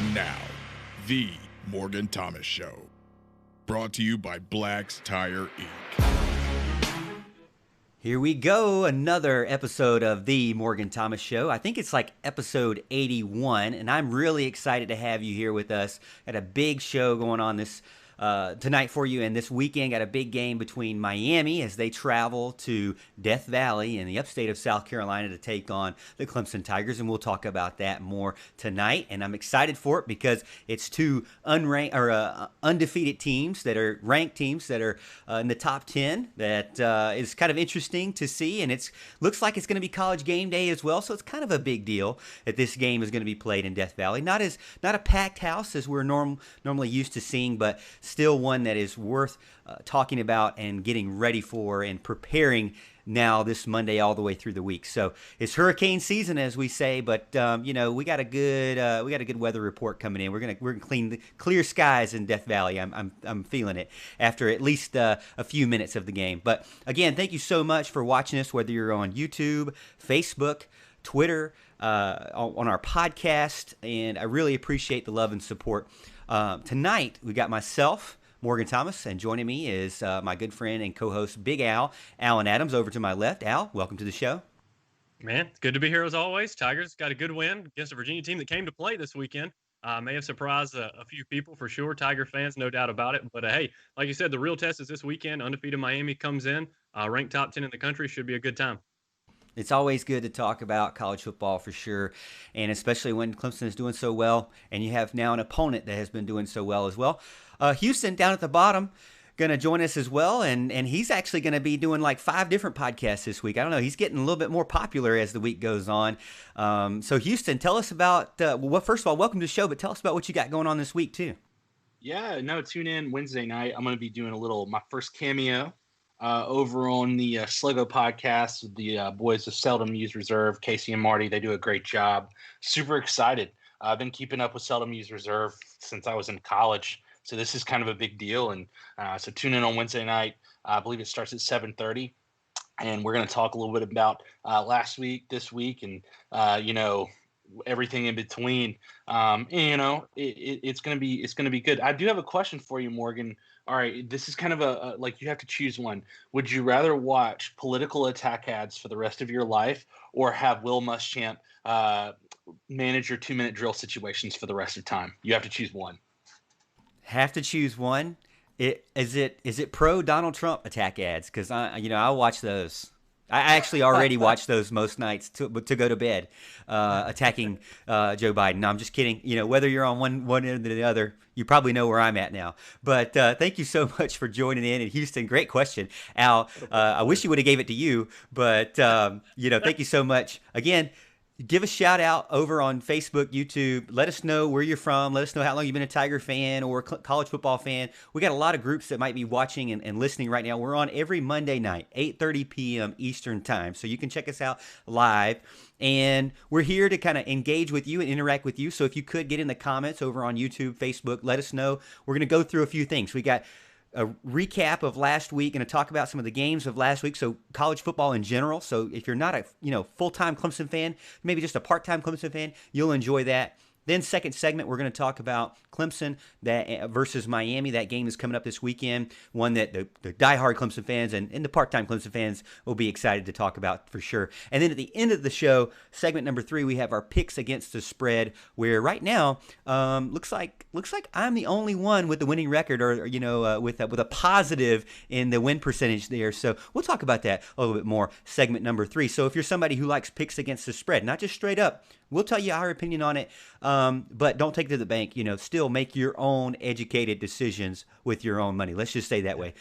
And now, The Morgan Thomas Show. Brought to you by Black's Tire Inc. Here we go, another episode of The Morgan Thomas Show. I think it's like episode 81, and I'm really excited to have you here with us. Got a big show going on this tonight for you, and this weekend got a big game between Miami as they travel to Death Valley in the upstate of South Carolina to take on the Clemson Tigers, and we'll talk about that more tonight. And I'm excited for it because it's two undefeated teams that are ranked teams that are in the top 10. That is kind of interesting to see, and it looks like it's going to be college game day as well. So it's kind of a big deal that this game is going to be played in Death Valley. Not a packed house as we're normally used to seeing, but still one that is worth talking about and getting ready for and preparing now this Monday all the way through the week. So it's hurricane season, as we say, but we got a good weather report coming in. We're gonna clear skies in Death Valley. I'm feeling it after at least a few minutes of the game. But again, thank you so much for watching us, whether you're on YouTube, Facebook, Twitter, on our podcast, and I really appreciate the love and support. Tonight, we got myself, Morgan Thomas, and joining me is my good friend and co-host, Big Al, Alan Adams, over to my left. Al, welcome to the show. Man, it's good to be here as always. Tigers got a good win against a Virginia team that came to play this weekend. May have surprised a few people for sure, Tiger fans, no doubt about it. But hey, like you said, the real test is this weekend. Undefeated Miami comes in, ranked top 10 in the country. Should be a good time. It's always good to talk about college football for sure, and especially when Clemson is doing so well, and you have now an opponent that has been doing so well as well. Houston down at the bottom going to join us as well, and he's actually going to be doing like 5 different podcasts this week. I don't know, he's getting a little bit more popular as the week goes on. So Houston, tell us about, first of all, welcome to the show, but tell us about what you got going on this week too. Yeah, no, tune in Wednesday night. I'm going to be doing my first cameo over on the Sligo podcast with the boys of Seldom Used Reserve, Casey and Marty. They do a great job. Super excited. I've been keeping up with Seldom Used Reserve since I was in college, so this is kind of a big deal. And so tune in on Wednesday night. I believe it starts at 7:30, and we're going to talk a little bit about last week, this week, and everything in between. It's going to be good. I do have a question for you, Morgan. All right, this is kind of a you have to choose one. Would you rather watch political attack ads for the rest of your life, or have Will Muschamp manage your 2-minute drill situations for the rest of time? You have to choose one. Have to choose one. Is it pro Donald Trump attack ads? Because I watch those. I actually already watch those most nights to go to bed, attacking Joe Biden. No, I'm just kidding. Whether you're on one end or the other, you probably know where I'm at now. But thank you so much for joining in. And Houston, great question. Al, I wish you would have gave it to you, but thank you so much. Again, give a shout out over on Facebook, YouTube. Let us know where you're from. Let us know how long you've been a Tiger fan or a college football fan. We got a lot of groups that might be watching and listening right now. We're on every Monday night, 8:30 p.m. Eastern time. So you can check us out live. And we're here to kind of engage with you and interact with you. So if you could get in the comments over on YouTube, Facebook, let us know. We're going to go through a few things. We got a recap of last week, going to talk about some of the games of last week, so college football in general. So if you're not a full-time Clemson fan, maybe just a part-time Clemson fan, you'll enjoy that. Then second segment, we're going to talk about Clemson versus Miami. That game is coming up this weekend, one that the diehard Clemson fans and the part-time Clemson fans will be excited to talk about for sure. And then at the end of the show, segment number 3, we have our picks against the spread, where right now looks like I'm the only one with the winning record, or with a positive in the win percentage there. So we'll talk about that a little bit more. Segment number 3. So if you're somebody who likes picks against the spread, not just straight up, we'll tell you our opinion on it, but don't take it to the bank. Still make your own educated decisions with your own money. Let's just say that way.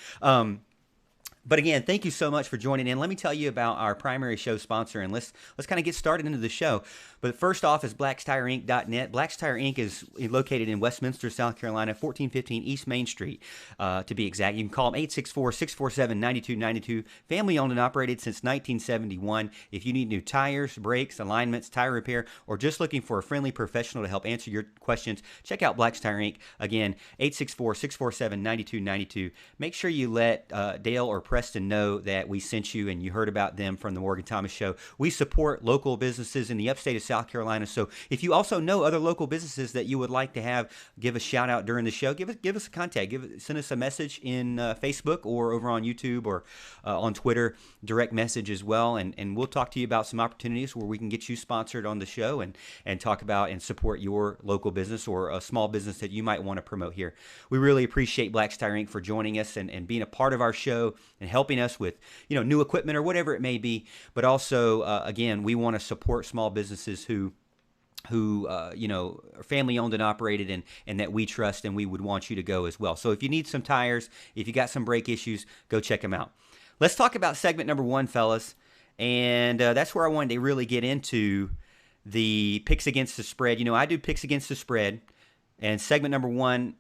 But again, thank you so much for joining in. Let me tell you about our primary show sponsor, and let's kind of get started into the show. But first off is blackstyreinc.net. Black's Tire Inc. is located in Westminster, South Carolina, 1415 East Main Street, to be exact. You can call them 864-647-9292. Family-owned and operated since 1971. If you need new tires, brakes, alignments, tire repair, or just looking for a friendly professional to help answer your questions, check out Black's Tire Inc. Again, 864-647-9292. Make sure you let Dale or Press Preston know that we sent you and you heard about them from the Morgan Thomas Show. We support local businesses in the upstate of South Carolina. So if you also know other local businesses that you would like to give a shout out during the show, give us a contact. Send us a message in Facebook or over on YouTube or on Twitter, direct message as well. And we'll talk to you about some opportunities where we can get you sponsored on the show and talk about and support your local business or a small business that you might want to promote here. We really appreciate Black's Tire Inc. for joining us and being a part of our show and helping us with, new equipment or whatever it may be. But also, again, we want to support small businesses who are family owned and operated and that we trust, and we would want you to go as well. So if you need some tires, if you got some brake issues, go check them out. Let's talk about segment number 1, fellas. And that's where I wanted to really get into the picks against the spread. I do picks against the spread. And segment number 1,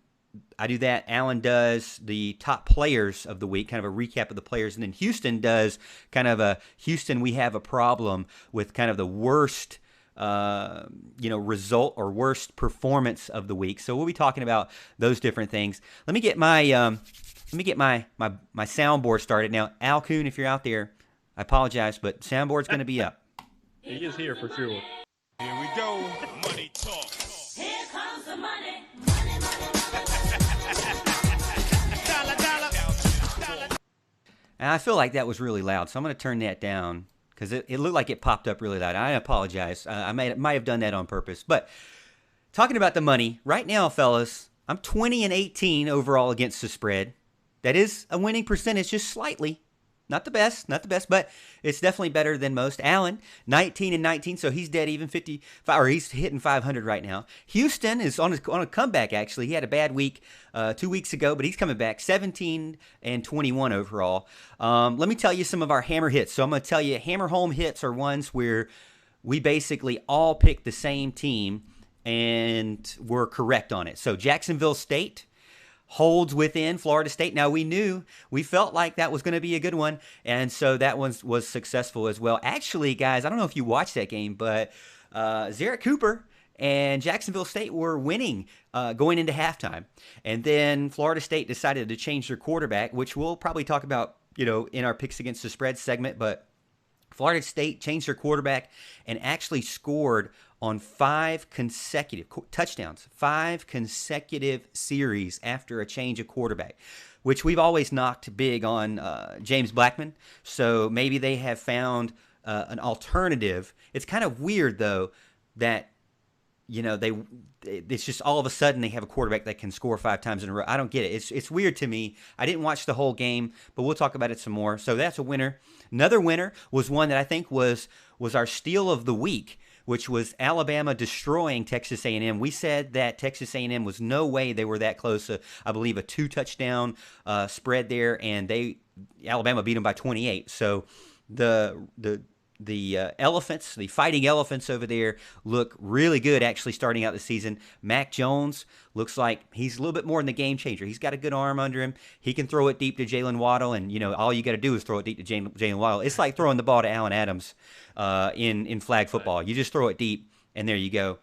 I do that. Alan does the top players of the week, kind of a recap of the players. And then Houston does kind of Houston, we have a problem with kind of the worst result or worst performance of the week. So we'll be talking about those different things. Let me get my soundboard started now. Al Kuhn, if you're out there, I apologize, but soundboard's going to be up. He is here for sure. Here we go. Money talk. Here comes the money. Money, Dollar, dollar. And I feel like that was really loud, so I'm going to turn that down because it looked like it popped up really loud. I apologize. I might have done that on purpose. But talking about the money, right now, fellas, I'm 20-18 overall against the spread. That is a winning percentage, just slightly. Not the best, but it's definitely better than most. Allen, 19-19, so he's dead even 55, or he's hitting 500 right now. Houston is on a comeback, actually. He had a bad week 2 weeks ago, but he's coming back, 17-21 overall. Let me tell you some of our hammer hits. So I'm going to tell you, hammer home hits are ones where we basically all picked the same team and were correct on it. So Jacksonville State holds within Florida State. Now, we felt like that was going to be a good one, and so that one was successful as well. Actually, guys, I don't know if you watched that game, but Zarek Cooper and Jacksonville State were winning going into halftime. And then Florida State decided to change their quarterback, which we'll probably talk about, in our picks against the spread segment, but Florida State changed their quarterback and actually scored on 5 consecutive touchdowns, 5 consecutive series after a change of quarterback, which we've always knocked big on James Blackman. So maybe they have found an alternative. It's kind of weird, though, that it's just all of a sudden they have a quarterback that can score 5 times in a row. I don't get it. It's weird to me. I didn't watch the whole game, but we'll talk about it some more. So that's a winner. Another winner was one that I think was our steal of the week, which was Alabama destroying Texas A&M. We said that Texas A&M was no way they were that close. I believe a 2-touchdown spread there, and Alabama beat them by 28. So the Elephants, the Fighting Elephants over there, look really good actually starting out the season. Mac Jones looks like he's a little bit more than the game changer. He's got a good arm under him. He can throw it deep to Jalen Waddle, and all you got to do is throw it deep to Jalen Waddle. It's like throwing the ball to Allen Adams in flag football. You just throw it deep, and there you go.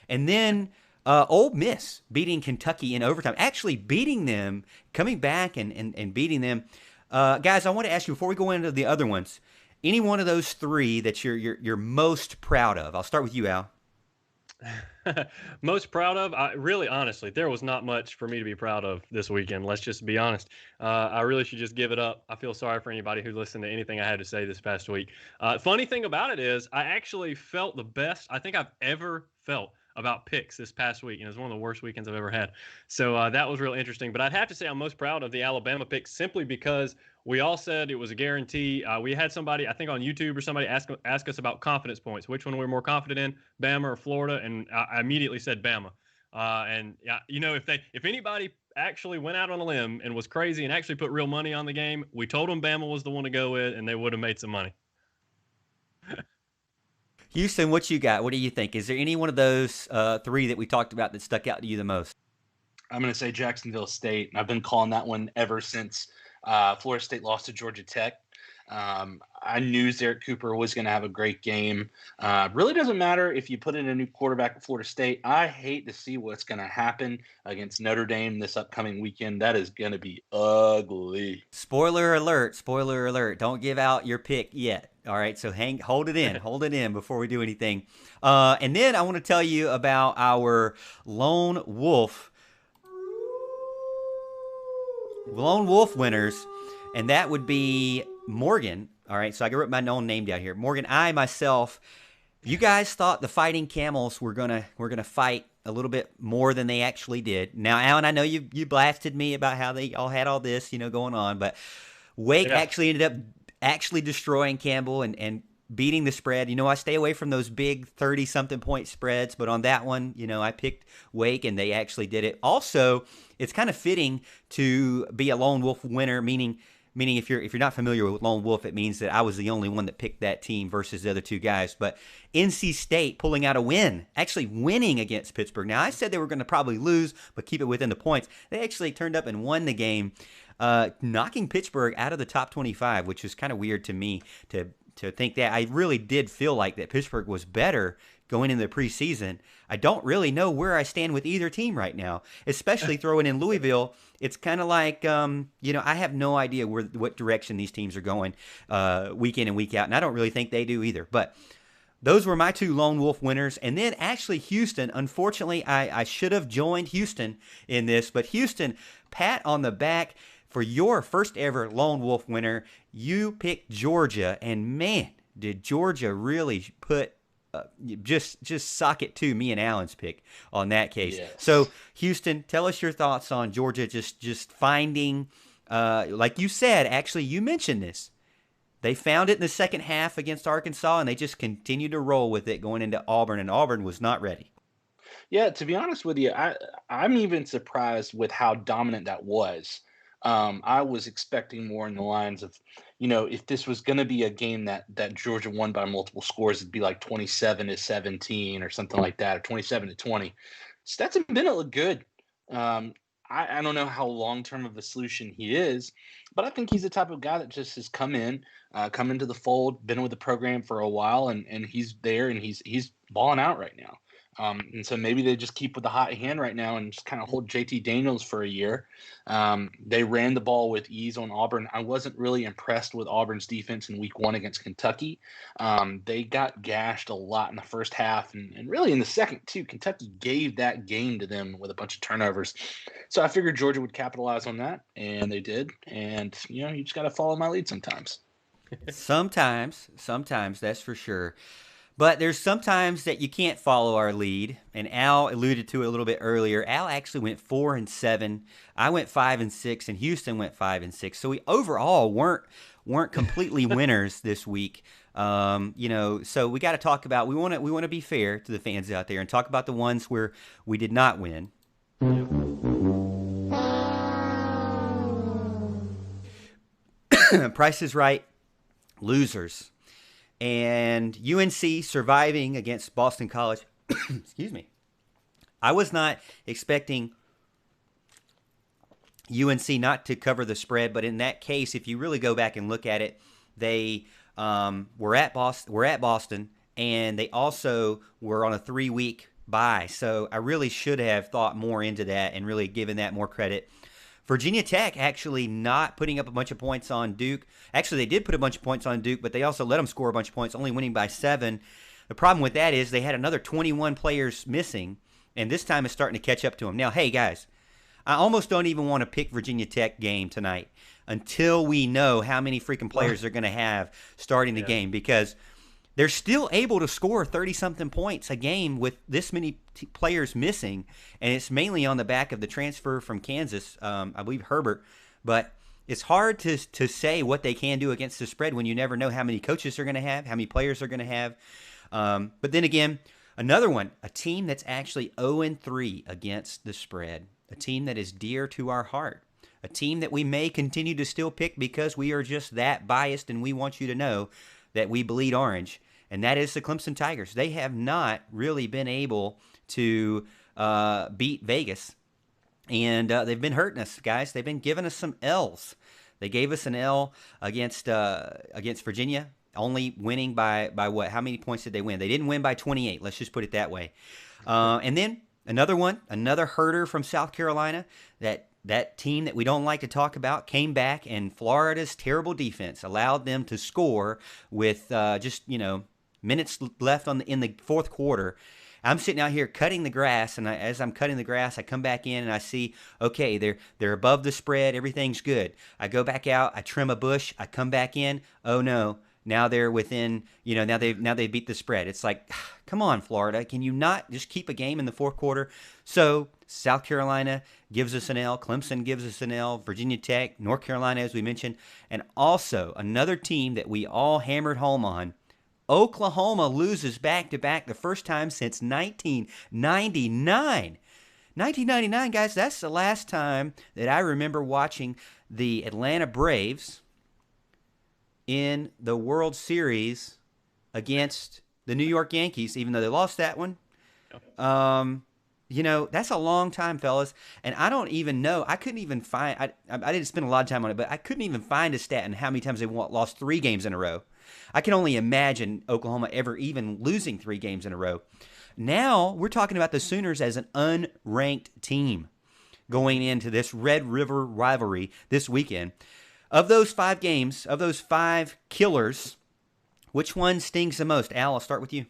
And then Ole Miss beating Kentucky in overtime, actually beating them, coming back and beating them. Guys, I want to ask you before we go into the other ones, any one of those 3 that you're most proud of? I'll start with you, Al. Most proud of? Really, honestly, there was not much for me to be proud of this weekend. Let's just be honest. I really should just give it up. I feel sorry for anybody who listened to anything I had to say this past week. Funny thing about it is I actually felt the best I think I've ever felt about picks this past week, and it was one of the worst weekends I've ever had. So that was real interesting. But I'd have to say I'm most proud of the Alabama pick simply because we all said it was a guarantee. We had somebody, I think on YouTube or somebody, ask us about confidence points, which one we were more confident in, Bama or Florida, and I immediately said Bama. And if anybody actually went out on a limb and was crazy and actually put real money on the game, we told them Bama was the one to go with, and they would have made some money. Houston, what you got? What do you think? Is there any one of those 3 that we talked about that stuck out to you the most? I'm going to say Jacksonville State. I've been calling that one ever since Florida State lost to Georgia Tech. I knew Zarek Cooper was going to have a great game. Really doesn't matter if you put in a new quarterback at Florida State. I hate to see what's going to happen against Notre Dame this upcoming weekend. That is going to be ugly. Spoiler alert, spoiler alert. Don't give out your pick yet. All right, so hold it in before we do anything. And then I want to tell you about our lone wolf winners, and that would be Morgan. All right, so I wrote my own name down here. Morgan, myself, you guys thought the Fighting Camels were gonna fight a little bit more than they actually did. Now, Alan, I know you blasted me about how they all had all this, going on, but Wake actually ended up actually destroying Campbell and beating the spread. I stay away from those big 30-something point spreads, but on that one, I picked Wake, and they actually did it. Also, it's kind of fitting to be a lone wolf winner, meaning if you're not familiar with lone wolf, it means that I was the only one that picked that team versus the other two guys. But NC State pulling out a win, actually winning against Pittsburgh. Now, I said they were going to probably lose, but keep it within the points. They actually turned up and won the game, knocking Pittsburgh out of the top 25, which is kind of weird to me to think that. I really did feel like that Pittsburgh was better going into the preseason. I don't really know where I stand with either team right now, especially throwing in Louisville. It's kind of like, I have no idea what direction these teams are going week in and week out, and I don't really think they do either. But those were my two lone wolf winners. And then actually Houston, unfortunately, I should have joined Houston in this, but Houston, pat on the back for your first ever lone wolf winner. You picked Georgia, and man, did Georgia really put just sock it to me and Alan's pick on that case. Yes. So Houston, tell us your thoughts on Georgia just finding, like you said, actually you mentioned this. They found it in the second half against Arkansas, and they just continued to roll with it going into Auburn, and Auburn was not ready. Yeah, to be honest with you, I'm even surprised with how dominant that was. I was expecting more in the lines of, if this was going to be a game that Georgia won by multiple scores, it'd be like 27-17 or something like that, or 27-20. Stetson Bennett looked good. I don't know how long-term of a solution he is, but I think he's the type of guy that just has come into the fold, been with the program for a while, and he's there, and he's balling out right now. And so maybe they just keep with the hot hand right now and just kind of hold JT Daniels for a year. They ran the ball with ease on Auburn. I wasn't really impressed with Auburn's defense in week 1 against Kentucky. They got gashed a lot in the first half and really in the second too. Kentucky gave that game to them with a bunch of turnovers. So I figured Georgia would capitalize on that, and they did. And, you just got to follow my lead sometimes. Sometimes, that's for sure. But there's sometimes that you can't follow our lead, and Al alluded to it a little bit earlier. Al actually went 4-7. I went 5-6, and Houston went 5-6. So we overall weren't completely winners this week. So we got to talk about. We want to be fair to the fans out there and talk about the ones where we did not win. Price is Right, losers. And UNC surviving against Boston College. Excuse me. I was not expecting UNC not to cover the spread, but in that case, if you really go back and look at it, they were at Boston, and they also were on a 3-week bye. So I really should have thought more into that and really given that more credit. Virginia Tech actually not putting up a bunch of points on Duke. Actually, they did put a bunch of points on Duke, but they also let them score a bunch of points, only winning by 7. The problem with that is they had another 21 players missing, and this time it's starting to catch up to them. Now, hey, guys, I almost don't even want to pick Virginia Tech game tonight until we know how many freaking players they're going to have starting the game, because they're still able to score 30-something points a game with this many players missing, and it's mainly on the back of the transfer from Kansas, I believe Herbert. But it's hard to say what they can do against the spread when you never know how many coaches they're going to have, how many players they're going to have. But then again, another one, a team that's actually 0-3 against the spread, a team that is dear to our heart, a team that we may continue to still pick because we are just that biased and we want you to know that we bleed orange, and that is the Clemson Tigers. They have not really been able to beat Vegas, and they've been hurting us, guys. They've been giving us some L's. They gave us an L against Virginia, only winning by what? How many points did they win? They didn't win by 28. Let's just put it that way. And then another herder from South Carolina. That team that we don't like to talk about came back, and Florida's terrible defense allowed them to score with just minutes left in the fourth quarter. I'm sitting out here cutting the grass, and as I'm cutting the grass, I come back in and I see, okay, they're above the spread, everything's good. I go back out, I trim a bush, I come back in, oh no, now they're within, now they've beat the spread. It's like, come on, Florida, can you not just keep a game in the fourth quarter? So South Carolina gives us an L, Clemson gives us an L, Virginia Tech, North Carolina, as we mentioned, and also another team that we all hammered home on. Oklahoma loses back-to-back, the first time since 1999. 1999, guys, that's the last time that I remember watching the Atlanta Braves in the World Series against the New York Yankees, even though they lost that one. That's a long time, fellas. And I don't even know. I couldn't even find – I didn't spend a lot of time on it, but I couldn't even find a stat on how many times they lost 3 games in a row. I can only imagine Oklahoma ever even losing 3 games in a row. Now we're talking about the Sooners as an unranked team going into this Red River rivalry this weekend. Of those 5 games, of those 5 killers, which one stings the most? Al, I'll start with you.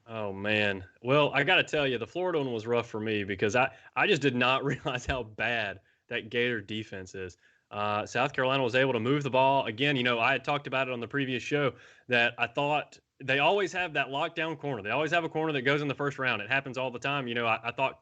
Oh, man. Well, I got to tell you, the Florida one was rough for me because I just did not realize how bad that Gator defense is. South Carolina was able to move the ball. Again, I had talked about it on the previous show that I thought they always have that lockdown corner. They always have a corner that goes in the first round. It happens all the time. I thought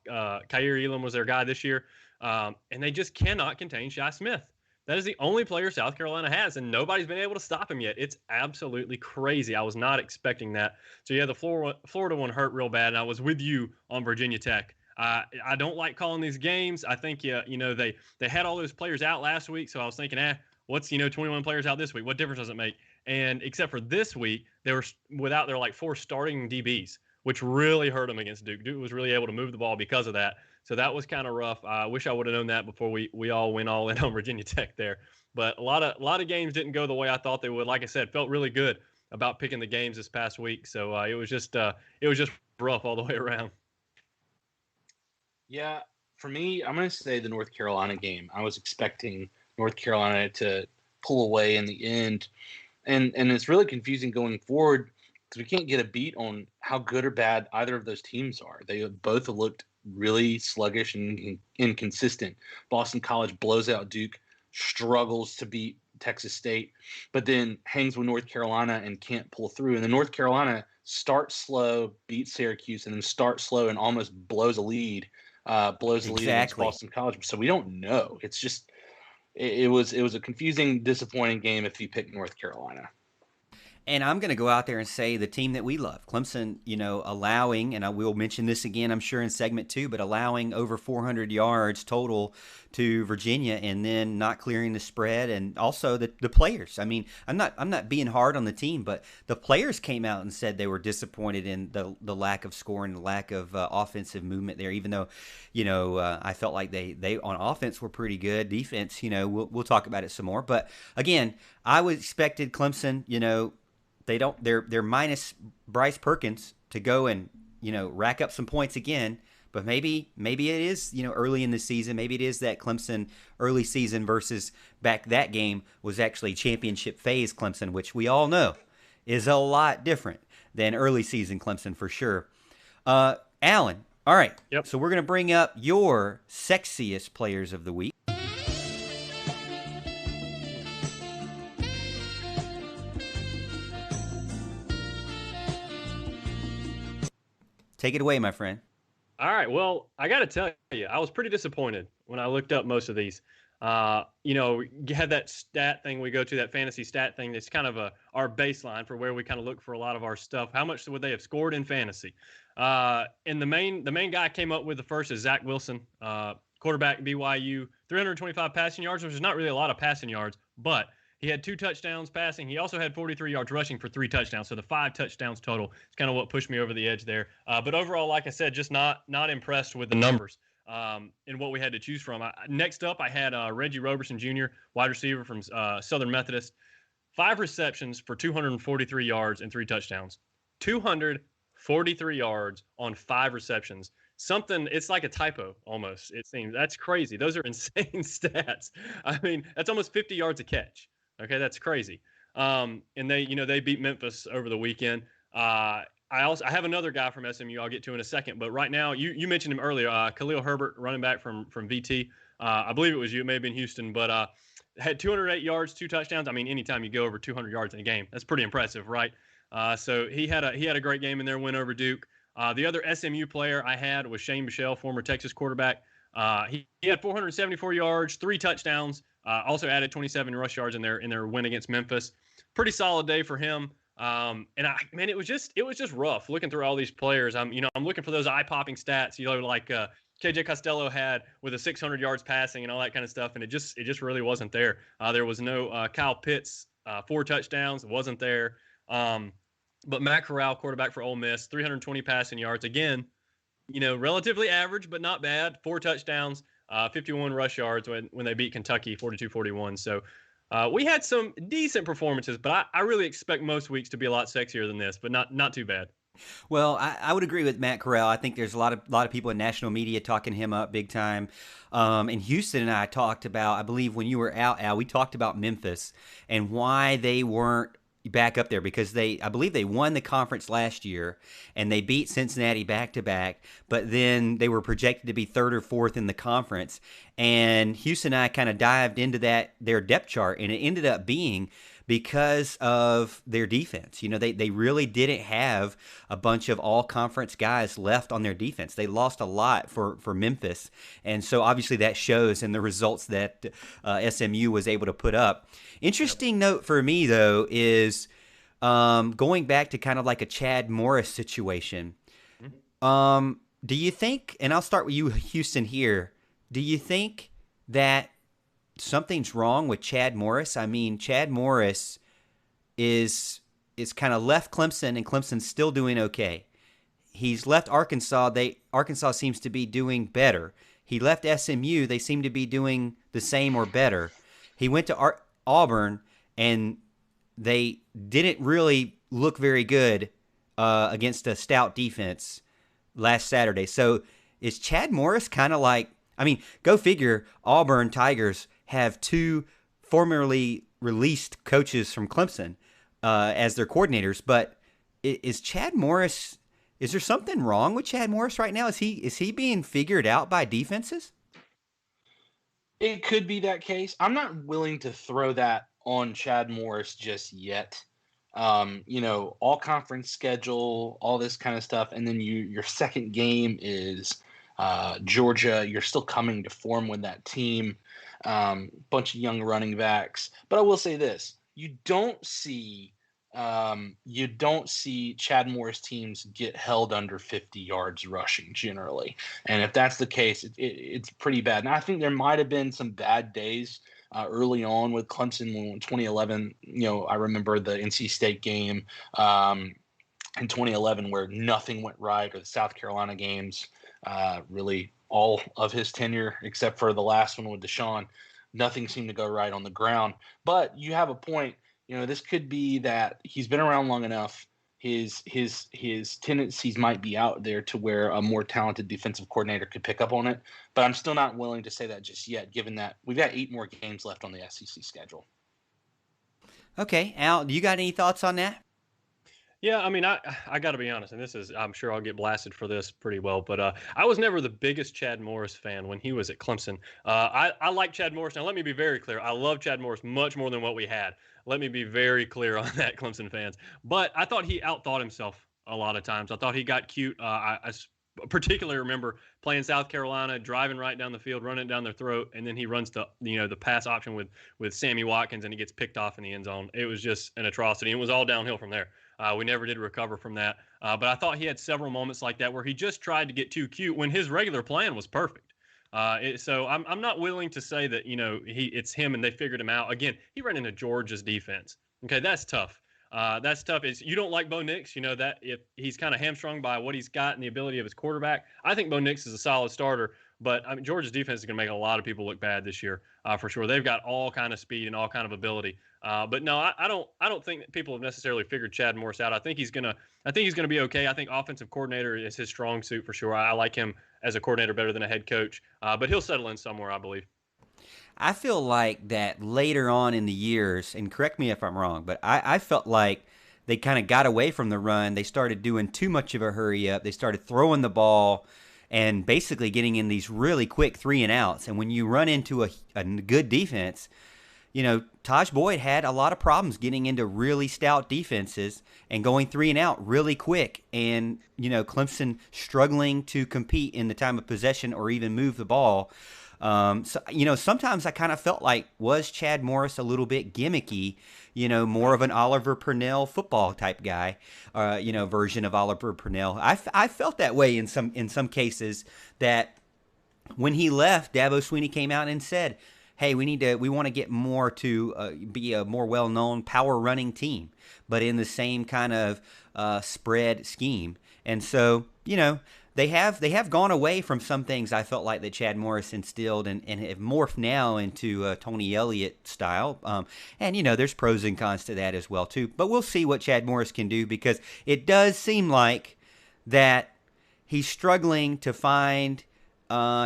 Kyer Elam was their guy this year, and they just cannot contain Shi Smith. That is the only player South Carolina has, and nobody's been able to stop him yet. It's absolutely crazy. I was not expecting that. So, yeah, the Florida one hurt real bad, and I was with you on Virginia Tech. I don't like calling these games. I think, they had all those players out last week, so I was thinking, what's, 21 players out this week? What difference does it make? And except for this week, they were without their 4 starting DBs, which really hurt them against Duke. Duke was really able to move the ball because of that. So that was kind of rough. I wish I would have known that before we all went all in on Virginia Tech there. But a lot of games didn't go the way I thought they would. Like I said, felt really good about picking the games this past week. So it was just rough all the way around. Yeah, for me, I'm going to say the North Carolina game. I was expecting North Carolina to pull away in the end. And it's really confusing going forward because we can't get a beat on how good or bad either of those teams are. They both have looked really sluggish and inconsistent. Boston College blows out Duke, struggles to beat Texas State, but then hangs with North Carolina and can't pull through. And then North Carolina starts slow, beats Syracuse, and then starts slow and almost blows a lead. Against Boston College. So we don't know. It's just it was a confusing, disappointing game if you pick North Carolina. And I'm going to go out there and say the team that we love, Clemson, allowing, and I will mention this again, I'm sure in segment 2, but allowing over 400 yards total to Virginia and then not clearing the spread, and also the players. I mean, I'm not being hard on the team, but the players came out and said they were disappointed in the lack of scoring, the lack of offensive movement there, even though, I felt like they on offense were pretty good. Defense, we'll talk about it some more. But again, I was expected Clemson, they're minus Bryce Perkins to go and, rack up some points again. But maybe it is, early in the season. Maybe it is that Clemson early season versus back that game was actually championship phase Clemson, which we all know is a lot different than early season Clemson for sure. Alan, all right. Yep. So we're going to bring up your sexiest players of the week. Take it away, my friend. All right. Well, I got to tell you, I was pretty disappointed when I looked up most of these. You had that stat thing we go to, that fantasy stat thing. That's kind of our baseline for where we kind of look for a lot of our stuff. How much would they have scored in fantasy? And the main guy I came up with the first is Zach Wilson, quarterback BYU, 325 passing yards, which is not really a lot of passing yards, but he had 2 touchdowns passing. He also had 43 yards rushing for 3 touchdowns. So the 5 touchdowns total is kind of what pushed me over the edge there. But overall, like I said, just not impressed with the numbers. in what we had to choose from. Next up, I had Reggie Roberson Jr., wide receiver from Southern Methodist. 5 receptions for 243 yards and 3 touchdowns. 243 yards on 5 receptions. It's like a typo almost, it seems. That's crazy. Those are insane stats. I mean, that's almost 50 yards a catch. Okay, that's crazy. And they beat Memphis over the weekend. I have another guy from SMU I'll get to in a second, but right now you mentioned him earlier, Khalil Herbert, running back from VT. I believe it was you, it may have been Houston, but had 208 yards, 2 touchdowns. I mean, anytime you go over 200 yards in a game, that's pretty impressive, right? So he had a great game in their win over Duke. The other SMU player I had was Shane Michel, former Texas quarterback. He had 474 yards, 3 touchdowns. Also added 27 rush yards in their win against Memphis. Pretty solid day for him. It was just rough looking through all these players. I'm looking for those eye-popping stats, like KJ Costello had with the 600 yards passing and all that kind of stuff, and it just really wasn't there. There was no Kyle Pitts, 4 touchdowns, wasn't there. But Matt Corral, quarterback for Ole Miss, 320 passing yards. Again, relatively average, but not bad. 4 touchdowns, 51 rush yards when they beat Kentucky 42-41. So we had some decent performances, but I really expect most weeks to be a lot sexier than this, but not too bad. Well, I would agree with Matt Corral. I think there's a lot of people in national media talking him up big time. And Houston and I talked about, I believe when you were out, Al, we talked about Memphis and why they weren't back up there, because I believe they won the conference last year and they beat Cincinnati back to back, but then they were projected to be 3rd or 4th in the conference. And Houston and I kind of dived into their depth chart, and it ended up being because of their defense. They really didn't have a bunch of all-conference guys left on their defense. They lost a lot for Memphis, and so obviously that shows in the results that SMU was able to put up. Interesting note for me, though, is going back to kind of like a Chad Morris situation. Do you think, and I'll start with you, Houston, here, do you think that something's wrong with Chad Morris? I mean, Chad Morris is kind of left Clemson, and Clemson's still doing okay. He's left Arkansas. Arkansas seems to be doing better. He left SMU. They seem to be doing the same or better. He went to Auburn, and they didn't really look very good against a stout defense last Saturday. So is Chad Morris kind of like, I mean, go figure, Auburn Tigers have 2 formerly released coaches from Clemson as their coordinators, but is Chad Morris, is there something wrong with Chad Morris right now? Is he being figured out by defenses? It could be that case. I'm not willing to throw that on Chad Morris just yet. All conference schedule, all this kind of stuff, and then your second game is Georgia. You're still coming to form with that team. Bunch of young running backs. But I will say this: you don't see Chad Morris teams get held under 50 yards rushing generally. And if that's the case, it's pretty bad. And I think there might have been some bad days early on with Clemson in 2011. I remember the NC State game in 2011 where nothing went right, or the South Carolina games. Really, all of his tenure except for the last one with Deshaun, nothing seemed to go right on the ground. But you have a point. This could be that he's been around long enough. His tendencies might be out there to where a more talented defensive coordinator could pick up on it. But I'm still not willing to say that just yet, given that we've got 8 more games left on the SEC schedule. Okay, Al, do you got any thoughts on that? Yeah, I mean, I got to be honest, and I'm sure I'll get blasted for this pretty well, but I was never the biggest Chad Morris fan when he was at Clemson. I like Chad Morris. Now, let me be very clear. I love Chad Morris much more than what we had. Let me be very clear on that, Clemson fans. But I thought he outthought himself a lot of times. I thought he got cute. I particularly remember playing South Carolina, driving right down the field, running it down their throat, and then he runs to the pass option with Sammy Watkins, and he gets picked off in the end zone. It was just an atrocity. It was all downhill from there. We never did recover from that. But I thought he had several moments like that where he just tried to get too cute when his regular plan was perfect. So I'm not willing to say that, it's him and they figured him out. Again, he ran into Georgia's defense. Okay, that's tough. That's tough. You don't like Bo Nix, that if he's kind of hamstrung by what he's got and the ability of his quarterback. I think Bo Nix is a solid starter, But I mean, Georgia's defense is going to make a lot of people look bad this year, for sure. They've got all kind of speed and all kind of ability. But no, I don't think that people have necessarily figured Chad Morris out. I think he's gonna be okay. I think offensive coordinator is his strong suit for sure. I like him as a coordinator better than a head coach. But he'll settle in somewhere, I believe. I feel like that later on in the years, and correct me if I'm wrong, but I felt like they kind of got away from the run. They started doing too much of a hurry up. They started throwing the ball and basically getting in these really quick 3-and-outs. And when you run into a good defense, Taj Boyd had a lot of problems getting into really stout defenses and going 3-and-out really quick. And, Clemson struggling to compete in the time of possession or even move the ball. Sometimes I kind of felt like, was Chad Morris a little bit gimmicky, more of an Oliver Purnell football type guy, version of Oliver Purnell. I felt that way in some cases, that when he left, Dabo Swinney came out and said, hey, we want to get more to be a more well-known power running team, but in the same kind of spread scheme. And so, they have gone away from some things I felt like that Chad Morris instilled and have morphed now into Tony Elliott style. And, there's pros and cons to that as well, too. But we'll see what Chad Morris can do, because it does seem like that he's struggling to find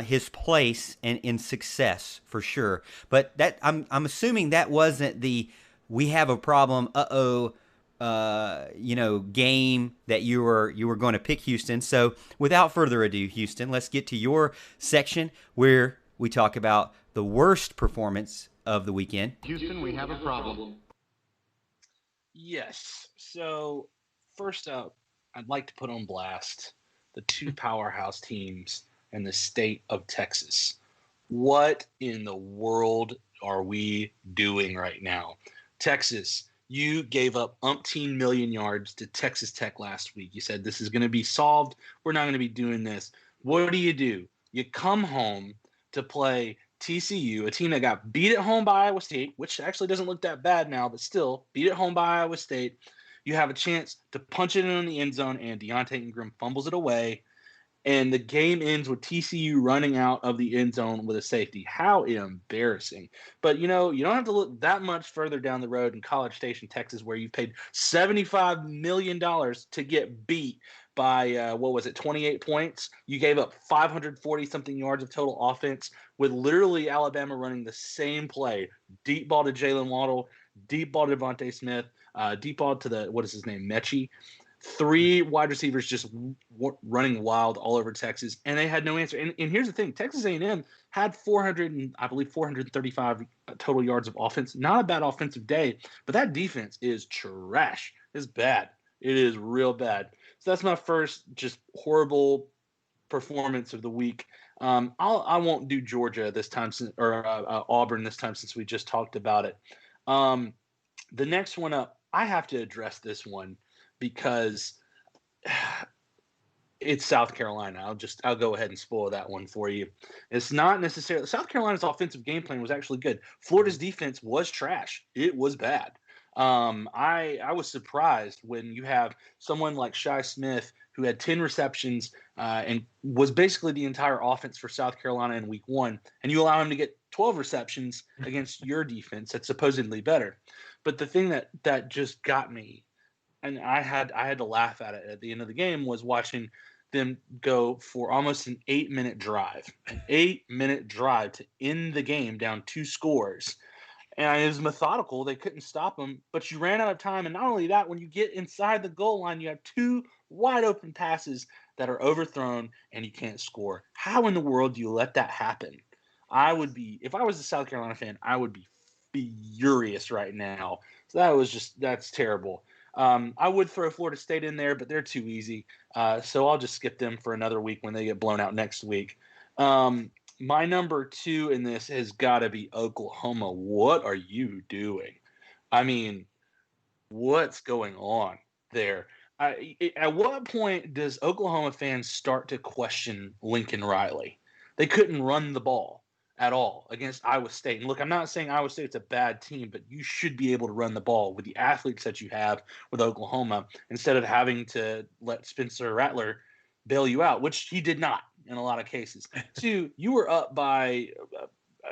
his place in success for sure. But that I'm assuming that wasn't the we have a problem, game that you were going to pick Houston. So without further ado, Houston, let's get to your section where we talk about the worst performance of the weekend. Houston, we have a problem. Yes. So first up, I'd like to put on blast the two powerhouse teams in the state of Texas. What in the world are we doing right now? Texas, you gave up umpteen million yards to Texas Tech last week. You said this is going to be solved. We're not going to be doing this. What do? You come home to play TCU, a team that got beat at home by Iowa State, which actually doesn't look that bad now, but still beat at home by Iowa State. You have a chance to punch it in the end zone, and Deontay Ingram fumbles it away. And the game ends with TCU running out of the end zone with a safety. How embarrassing. But, you don't have to look that much further down the road in College Station, Texas, where you paid $75 million to get beat by, 28 points. You gave up 540-something yards of total offense with literally Alabama running the same play. Deep ball to Jalen Waddle, deep ball to Devontae Smith, deep ball to Mechie. Three wide receivers just running wild all over Texas, and they had no answer. And here's the thing: Texas A&M had 435 total yards of offense. Not a bad offensive day, but that defense is trash. It's bad. It is real bad. So that's my first just horrible performance of the week. I won't do Georgia this time, or Auburn this time, since we just talked about it. The next one up, I have to address this one, because it's South Carolina. I'll go ahead and spoil that one for you. It's not necessarily South Carolina's offensive game plan was actually good. Florida's defense was trash. It was bad. I was surprised when you have someone like Shi Smith, who had 10 receptions and was basically the entire offense for South Carolina in week one, and you allow him to get 12 receptions against your defense that's supposedly better. But the thing that just got me, and I had to laugh at it at the end of the game, was watching them go for almost an 8-minute drive. An 8-minute drive to end the game down 2 scores. And it was methodical. They couldn't stop them, but you ran out of time. And not only that, when you get inside the goal line, you have 2 wide open passes that are overthrown and you can't score. How in the world do you let that happen? If I was a South Carolina fan, I would be furious right now. So that's terrible. I would throw Florida State in there, but they're too easy. So I'll just skip them for another week when they get blown out next week. My number 2 in this has got to be Oklahoma. What are you doing? I mean, what's going on there? At what point does Oklahoma fans start to question Lincoln Riley? They couldn't run the ball at all against Iowa State. And look, I'm not saying Iowa State's a bad team, but you should be able to run the ball with the athletes that you have with Oklahoma, instead of having to let Spencer Rattler bail you out, which he did not. in a lot of cases. 2, you were up by,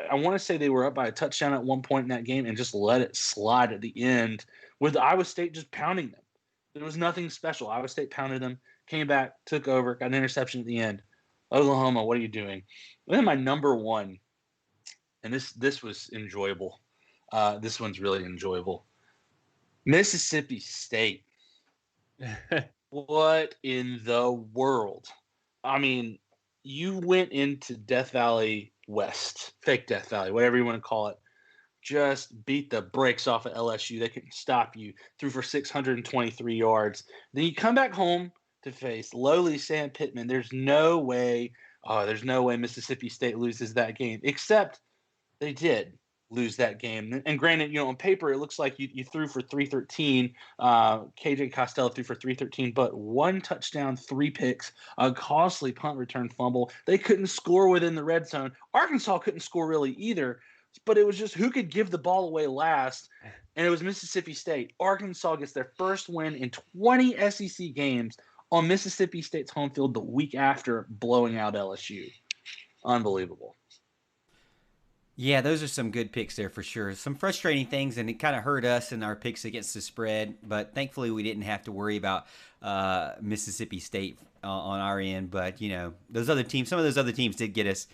I want to say they were up by a touchdown at one point in that game and just let it slide at the end with Iowa State just pounding them. There was nothing special. Iowa State pounded them, came back, took over, got an interception at the end. Oklahoma, what are you doing? And then my number one, and this was enjoyable. This one's really enjoyable. Mississippi State. What in the world? I mean, you went into Death Valley West, fake Death Valley, whatever you want to call it. Just beat the brakes off of LSU. They couldn't stop you. Threw for 623 yards. Then you come back home to face lowly Sam Pittman. There's no way Mississippi State loses that game, except they did lose that game. And granted, on paper, it looks like you threw for 313. KJ Costello threw for 313, but 1 touchdown, 3 picks, a costly punt return fumble. They couldn't score within the red zone. Arkansas couldn't score really either, but it was just who could give the ball away last, and it was Mississippi State. Arkansas gets their first win in 20 SEC games on Mississippi State's home field the week after blowing out LSU. Unbelievable. Yeah, those are some good picks there for sure. Some frustrating things, and it kind of hurt us in our picks against the spread, but thankfully we didn't have to worry about Mississippi State on our end. But, those other teams, some of those other teams did get us.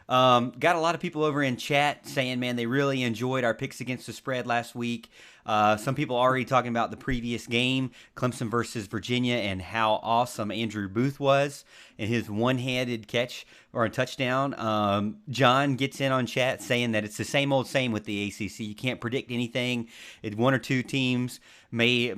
Got a lot of people over in chat saying, man, they really enjoyed our picks against the spread last week. Some people already talking about the previous game, Clemson versus Virginia, and how awesome Andrew Booth was and his one-handed catch or a touchdown. John gets in on chat saying that it's the same old same with the ACC. You can't predict anything. One or two teams maybe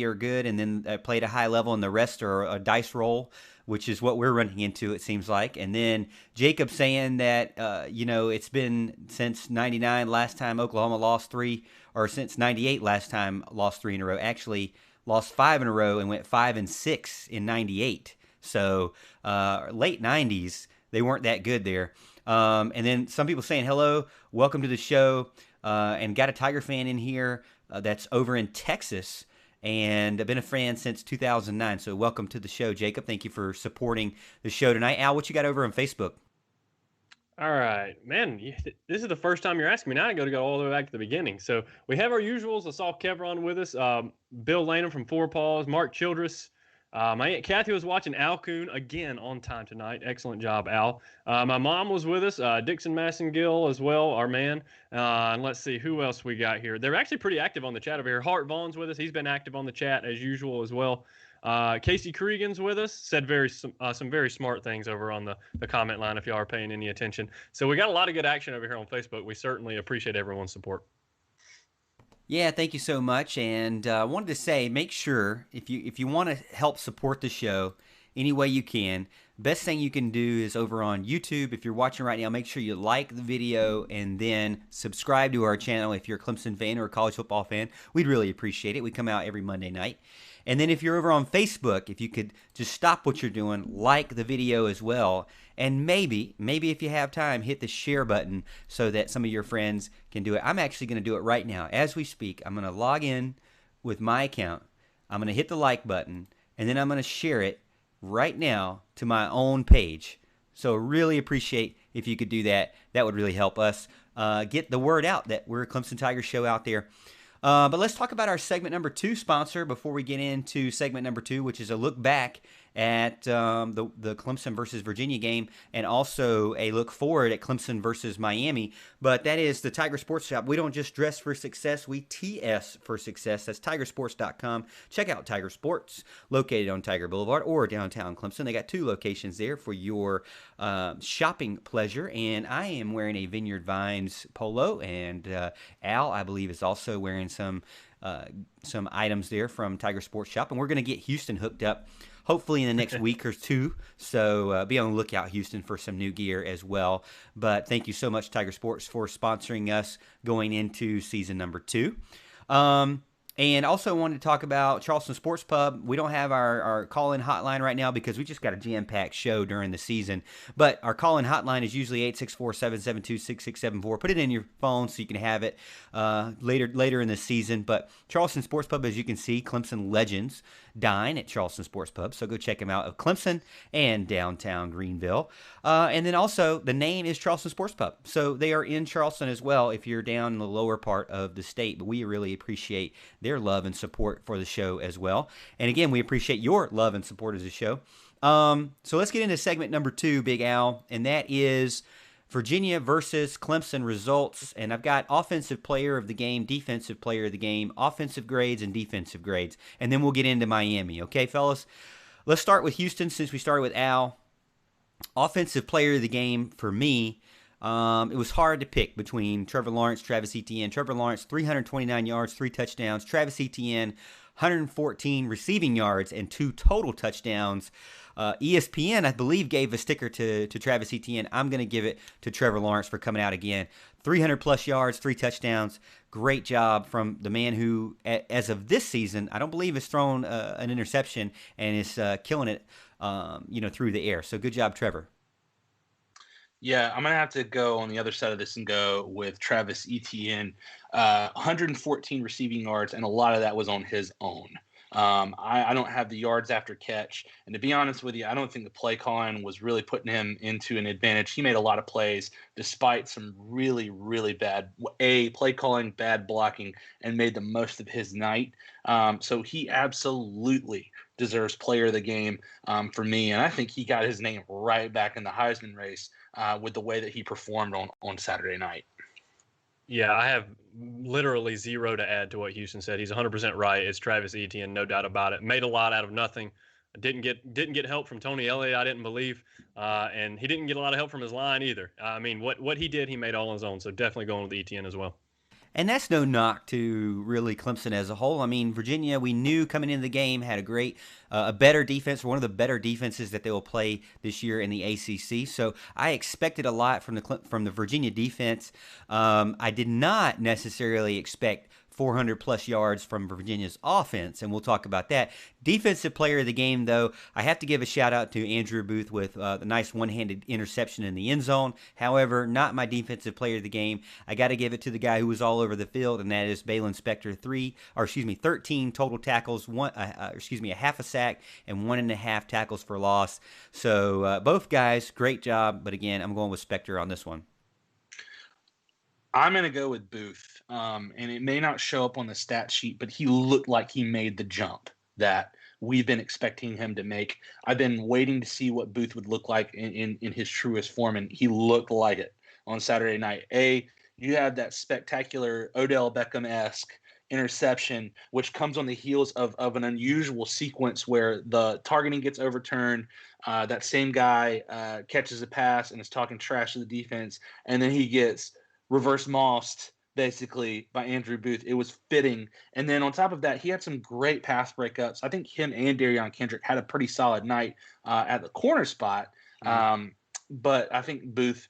are good and then play at a high level, and the rest are a dice roll, which is what we're running into, it seems like. And then Jacob saying that, it's been since 99, last time Oklahoma lost 3, or since 98, last time lost 3 in a row. Actually, lost 5 in a row and went 5-6 in 98. So late 90s, they weren't that good there. And then some people saying, hello, welcome to the show, and got a Tiger fan in here that's over in Texas. And I've been a fan since 2009. So welcome to the show, Jacob. Thank you for supporting the show tonight. Al, what you got over on Facebook? All right, man, this is the first time you're asking me. Now I got to go all the way back to the beginning. So we have our usuals. I saw Kevron with us, Bill Lanham from Four Paws, Mark Childress. My Aunt Kathy was watching Al Coon again on time tonight. Excellent job, Al. My mom was with us, Dixon Massengill as well, our man. And let's see who else we got here. They're actually pretty active on the chat over here. Hart Vaughn's with us. He's been active on the chat as usual as well. Casey Cregan's with us. Said some very smart things over on the comment line if y'all are paying any attention. So we got a lot of good action over here on Facebook. We certainly appreciate everyone's support. Yeah, thank you so much. And I wanted to say, make sure if you want to help support the show any way you can, best thing you can do is over on YouTube. If you're watching right now, make sure you like the video and then subscribe to our channel if you're a Clemson fan or a college football fan. We'd really appreciate it. We come out every Monday night. And then if you're over on Facebook, if you could just stop what you're doing, like the video as well, and maybe if you have time, hit the share button so that some of your friends can do it. I'm actually going to do it right now. As we speak, I'm going to log in with my account. I'm going to hit the like button, and then I'm going to share it right now to my own page. So really appreciate if you could do that. That would really help us get the word out that we're a Clemson Tigers show out there. But let's talk about our segment number 2 sponsor before we get into segment number 2, which is a look back at the Clemson versus Virginia game, and also a look forward at Clemson versus Miami. But that is the Tiger Sports Shop. We don't just dress for success, we TS for success. That's tigersports.com. Check out Tiger Sports, located on Tiger Boulevard or downtown Clemson. They got 2 locations there for your shopping pleasure. And I am wearing a Vineyard Vines polo, and Al, I believe, is also wearing some items there from Tiger Sports Shop. And we're going to get Houston hooked up hopefully in the next week or 2. So be on the lookout, Houston, for some new gear as well. But thank you so much, Tiger Sports, for sponsoring us going into season number 2. And also wanted to talk about Charleston Sports Pub. We don't have our call-in hotline right now because we just got a jam-packed show during the season. But our call-in hotline is usually 864-772-6674. Put it in your phone so you can have it later in the season. But Charleston Sports Pub, as you can see, Clemson legends dine at Charleston Sports Pub. So go check them out of Clemson and downtown Greenville. And then also the name is Charleston Sports Pub. So they are in Charleston as well if you're down in the lower part of the state. But we really appreciate their love and support for the show as well. And again, we appreciate your love and support of the show. So let's get into segment number 2, Big Al, and that is Virginia versus Clemson results. And I've got offensive player of the game, defensive player of the game, offensive grades, and defensive grades. And then we'll get into Miami. Okay, fellas? Let's start with Houston since we started with Al. Offensive player of the game for me, it was hard to pick between Trevor Lawrence, Travis Etienne. Trevor Lawrence, 329 yards, 3 touchdowns. Travis Etienne, 114 receiving yards and 2 total touchdowns. ESPN, I believe, gave a sticker to Travis Etienne. I'm going to give it to Trevor Lawrence for coming out again. 300-plus yards, 3 touchdowns. Great job from the man who, as of this season, I don't believe has thrown an interception and is killing it, through the air. So good job, Trevor. Yeah, I'm going to have to go on the other side of this and go with Travis Etienne. 114 receiving yards, and a lot of that was on his own. I don't have the yards after catch. And to be honest with you, I don't think the play calling was really putting him into an advantage. He made a lot of plays despite some really, really bad play calling, bad blocking, and made the most of his night. So he absolutely deserves player of the game for me. And I think he got his name right back in the Heisman race with the way that he performed on Saturday night. Yeah, I have literally zero to add to what Houston said. He's 100% right. It's Travis Etienne, no doubt about it. Made a lot out of nothing. Didn't get help from Tony Elliott, I didn't believe, and he didn't get a lot of help from his line either. I mean, what he did, he made all on his own. So definitely going with Etienne as well. And that's no knock to really Clemson as a whole. I mean, Virginia, we knew coming into the game, had a better defense, one of the better defenses that they will play this year in the ACC. So I expected a lot from the Virginia defense. I did not necessarily expect 400-plus yards from Virginia's offense, and we'll talk about that. Defensive player of the game, though, I have to give a shout-out to Andrew Booth with the nice one-handed interception in the end zone. However, not my defensive player of the game. I got to give it to the guy who was all over the field, and that is Balin Spector. 13 total tackles, a half a sack, and 1.5 tackles for loss. So both guys, great job, but again, I'm going with Spector on this one. I'm going to go with Booth, and it may not show up on the stat sheet, but he looked like he made the jump that we've been expecting him to make. I've been waiting to see what Booth would look like in his truest form, and he looked like it on Saturday night. You have that spectacular Odell Beckham-esque interception, which comes on the heels of an unusual sequence where the targeting gets overturned. That same guy catches a pass and is talking trash to the defense, and then he gets reverse mossed basically by Andrew Booth. It was fitting. And then on top of that, he had some great pass breakups. I think him and Darion Kendrick had a pretty solid night at the corner spot. But I think Booth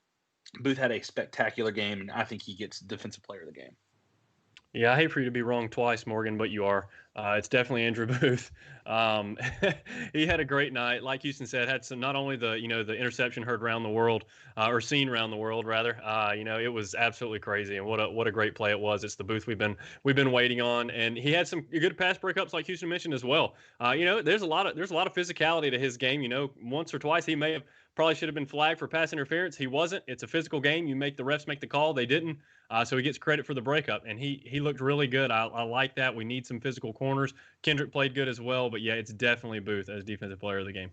had a spectacular game, and I think he gets defensive player of the game. Yeah, I hate for you to be wrong twice, Morgan, but you are. It's definitely Andrew Booth. He had a great night. Like Houston said, had some, not only the interception heard around the world, or seen around the world rather. It was absolutely crazy, and what a great play it was. It's the Booth we've been waiting on, and he had some good pass breakups like Houston mentioned as well. There's a lot of physicality to his game. Once or twice he may have probably should have been flagged for pass interference. He wasn't. It's a physical game. The refs make the call. They didn't. So he gets credit for the breakup, and he looked really good. I like that. We need some physical corners. Kendrick played good as well, but yeah, it's definitely Booth as defensive player of the game.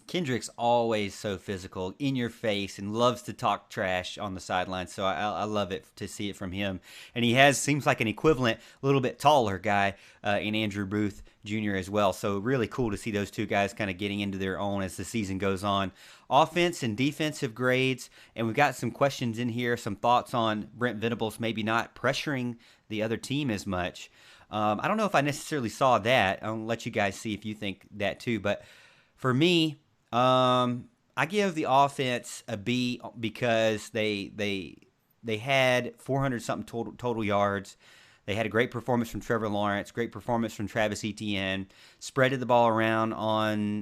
Kendrick's always so physical, in your face, and loves to talk trash on the sideline. So I love it to see it from him. And he seems like an equivalent, a little bit taller guy in Andrew Booth Jr. as well. So really cool to see those two guys kind of getting into their own as the season goes on. Offense and defensive grades, and we've got some questions in here, some thoughts on Brent Venables maybe not pressuring the other team as much. I don't know if I necessarily saw that. I'll let you guys see if you think that too. But for me, I give the offense a B because they had 400 something total yards. They had a great performance from Trevor Lawrence, great performance from Travis Etienne, spreaded the ball around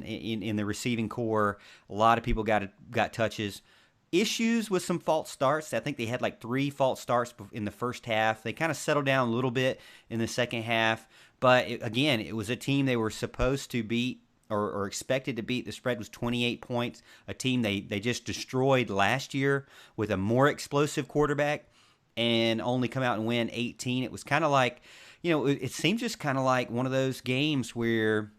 in the receiving core. A lot of people got touches. Issues with some false starts. I think they had like 3 false starts in the first half. They kind of settled down a little bit in the second half. But again, it was a team they were supposed to beat or expected to beat. The spread was 28 points, a team they just destroyed last year with a more explosive quarterback and only come out and win 18. It was kind of like, it seemed just kind of like one of those games where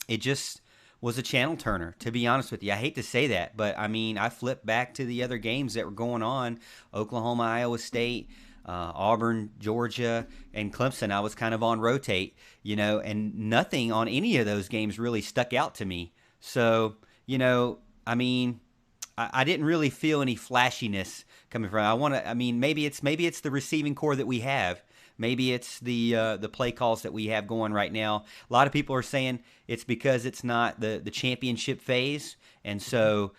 it just was a channel turner, to be honest with you. I hate to say that, but I mean, I flipped back to the other games that were going on, Oklahoma, Iowa State, Auburn, Georgia, and Clemson. I was kind of on rotate, and nothing on any of those games really stuck out to me. So, I mean, I didn't really feel any flashiness coming from. Maybe it's the receiving core that we have. Maybe it's the play calls that we have going right now. A lot of people are saying it's because it's not the championship phase, and so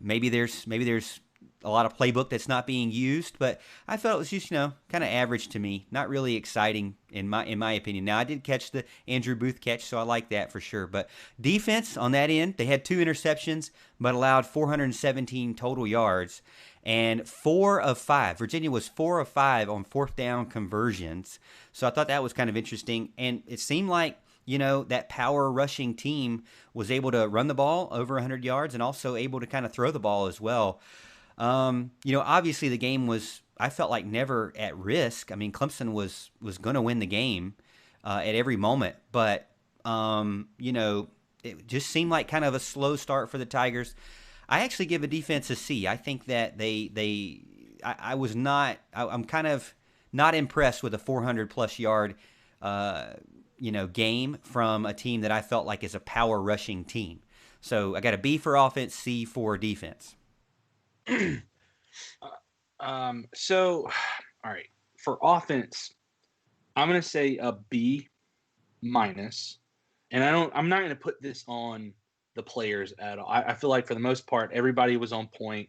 maybe there's a lot of playbook that's not being used. But I felt it was just kind of average to me, not really exciting in my opinion. Now I did catch the Andrew Booth catch, so I like that for sure. But defense on that end, they had 2 interceptions, but allowed 417 total yards. And 4 of 5. Virginia was 4 of 5 on 4th down conversions. So I thought that was kind of interesting. And it seemed like, that power rushing team was able to run the ball over 100 yards and also able to kind of throw the ball as well. Obviously the game was, I felt like, never at risk. I mean, Clemson was going to win the game at every moment. But, it just seemed like kind of a slow start for the Tigers. I actually give a defense a C. I think that I'm kind of not impressed with a 400-plus yard, game from a team that I felt like is a power rushing team. So I got a B for offense, C for defense. So, all right, for offense, I'm going to say a B minus, and I'm not going to put this on the players at all. I feel like for the most part, everybody was on point.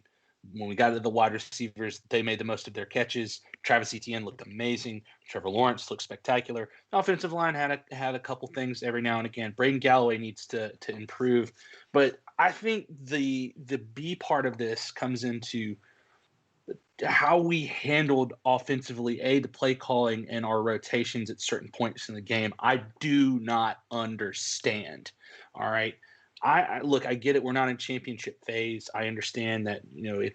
When we got to the wide receivers, they made the most of their catches. Travis Etienne looked amazing. Trevor Lawrence looked spectacular. The offensive line had a couple things every now and again. Braden Galloway needs to improve, but I think the B part of this comes into how we handled offensively, the play calling and our rotations at certain points in the game. I do not understand. All right. I look, I get it. We're not in championship phase. I understand that,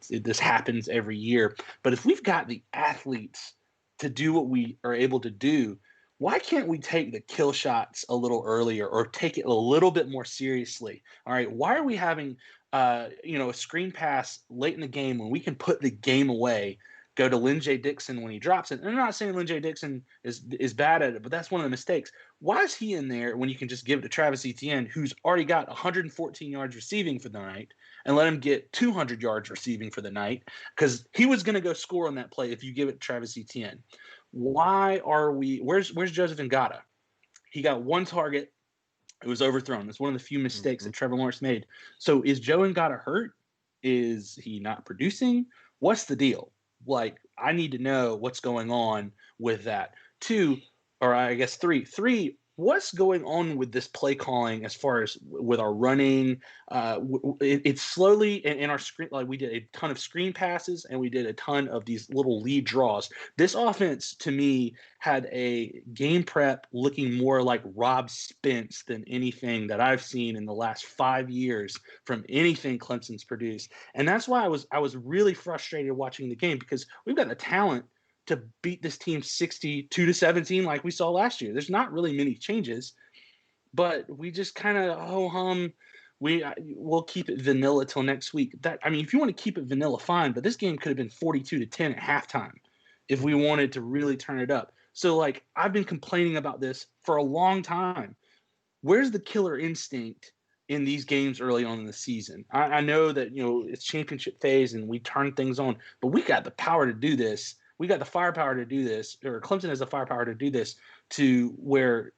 this happens every year. But if we've got the athletes to do what we are able to do, why can't we take the kill shots a little earlier or take it a little bit more seriously? All right. Why are we having, a screen pass late in the game when we can put the game away, go to Lynn J. Dixon when he drops it? And I'm not saying Lynn J. Dixon is bad at it, but that's one of the mistakes. Why is he in there when you can just give it to Travis Etienne, who's already got 114 yards receiving for the night, and let him get 200 yards receiving for the night? Because he was going to go score on that play if you give it to Travis Etienne. Where's Joseph Ngata? He got 1 target. It was overthrown. It's one of the few mistakes that Trevor Lawrence made. So is Joe Ngata hurt? Is he not producing? What's the deal? Like, I need to know what's going on with that. 2, or I guess 3, what's going on with this play calling as far as with our running? It's slowly in our screen. Like, we did a ton of screen passes and we did a ton of these little lead draws. This offense, to me, had a game prep looking more like Rob Spence than anything that I've seen in the last 5 years from anything Clemson's produced. And that's why I was really frustrated watching the game, because we've got the talent to beat this team 62-17 like we saw last year. There's not really many changes, but we just kind of ho-hum. We'll keep it vanilla till next week. If you want to keep it vanilla, fine, but this game could have been 42-10 at halftime if we wanted to really turn it up. So, I've been complaining about this for a long time. Where's the killer instinct in these games early on in the season? I know that, it's championship phase and we turn things on, but we got the power to do this. We got the firepower to do this, or Clemson has the firepower to do this, to where,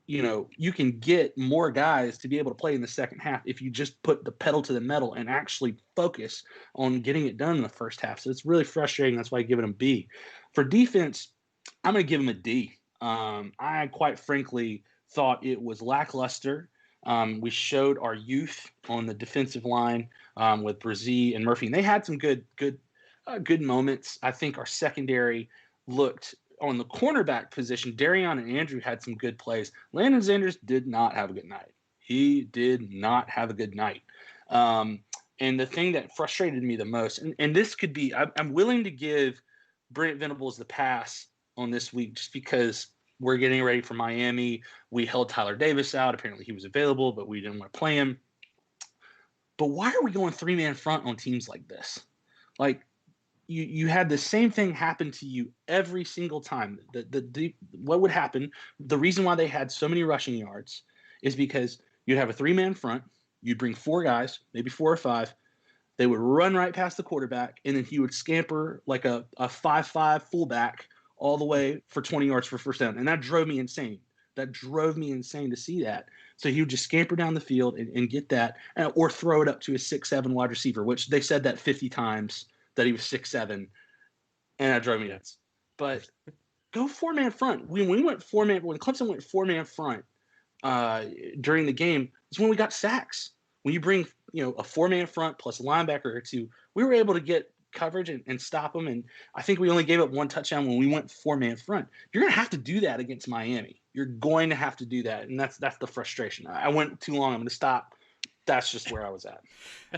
you can get more guys to be able to play in the second half if you just put the pedal to the metal and actually focus on getting it done in the first half. So it's really frustrating. That's why I give it a B. For defense, I'm going to give him a D. I quite frankly thought it was lackluster. We showed our youth on the defensive line with Brzee and Murphy, and they had some good moments. I think our secondary looked on the cornerback position. Darion and Andrew had some good plays. Landon Sanders did not have a good night. He did not have a good night. And the thing that frustrated me the most, and this could be, I'm willing to give Brent Venables the pass on this week just because we're getting ready for Miami. We held Tyler Davis out. Apparently he was available, but we didn't want to play him. But why are we going three-man front on teams like this? Like, you had the same thing happen to you every single time. What would happen, the reason why they had so many rushing yards is because you'd have a three-man front. You'd bring four guys, maybe 4 or 5. They would run right past the quarterback, and then he would scamper like a 5-5 fullback all the way for 20 yards for first down. And that drove me insane. That drove me insane to see that. So he would just scamper down the field and get that, or throw it up to a 6'7" wide receiver, which they said that 50 times that he was 6'7", and that drove me nuts. But go four-man front. When Clemson went four-man front during the game, is when we got sacks. When you bring a four-man front plus a linebacker or two, we were able to get coverage and stop them. And I think we only gave up 1 touchdown when we went four-man front. You're going to have to do that against Miami. You're going to have to do that, and that's the frustration. I went too long. I'm going to stop. That's just where I was at.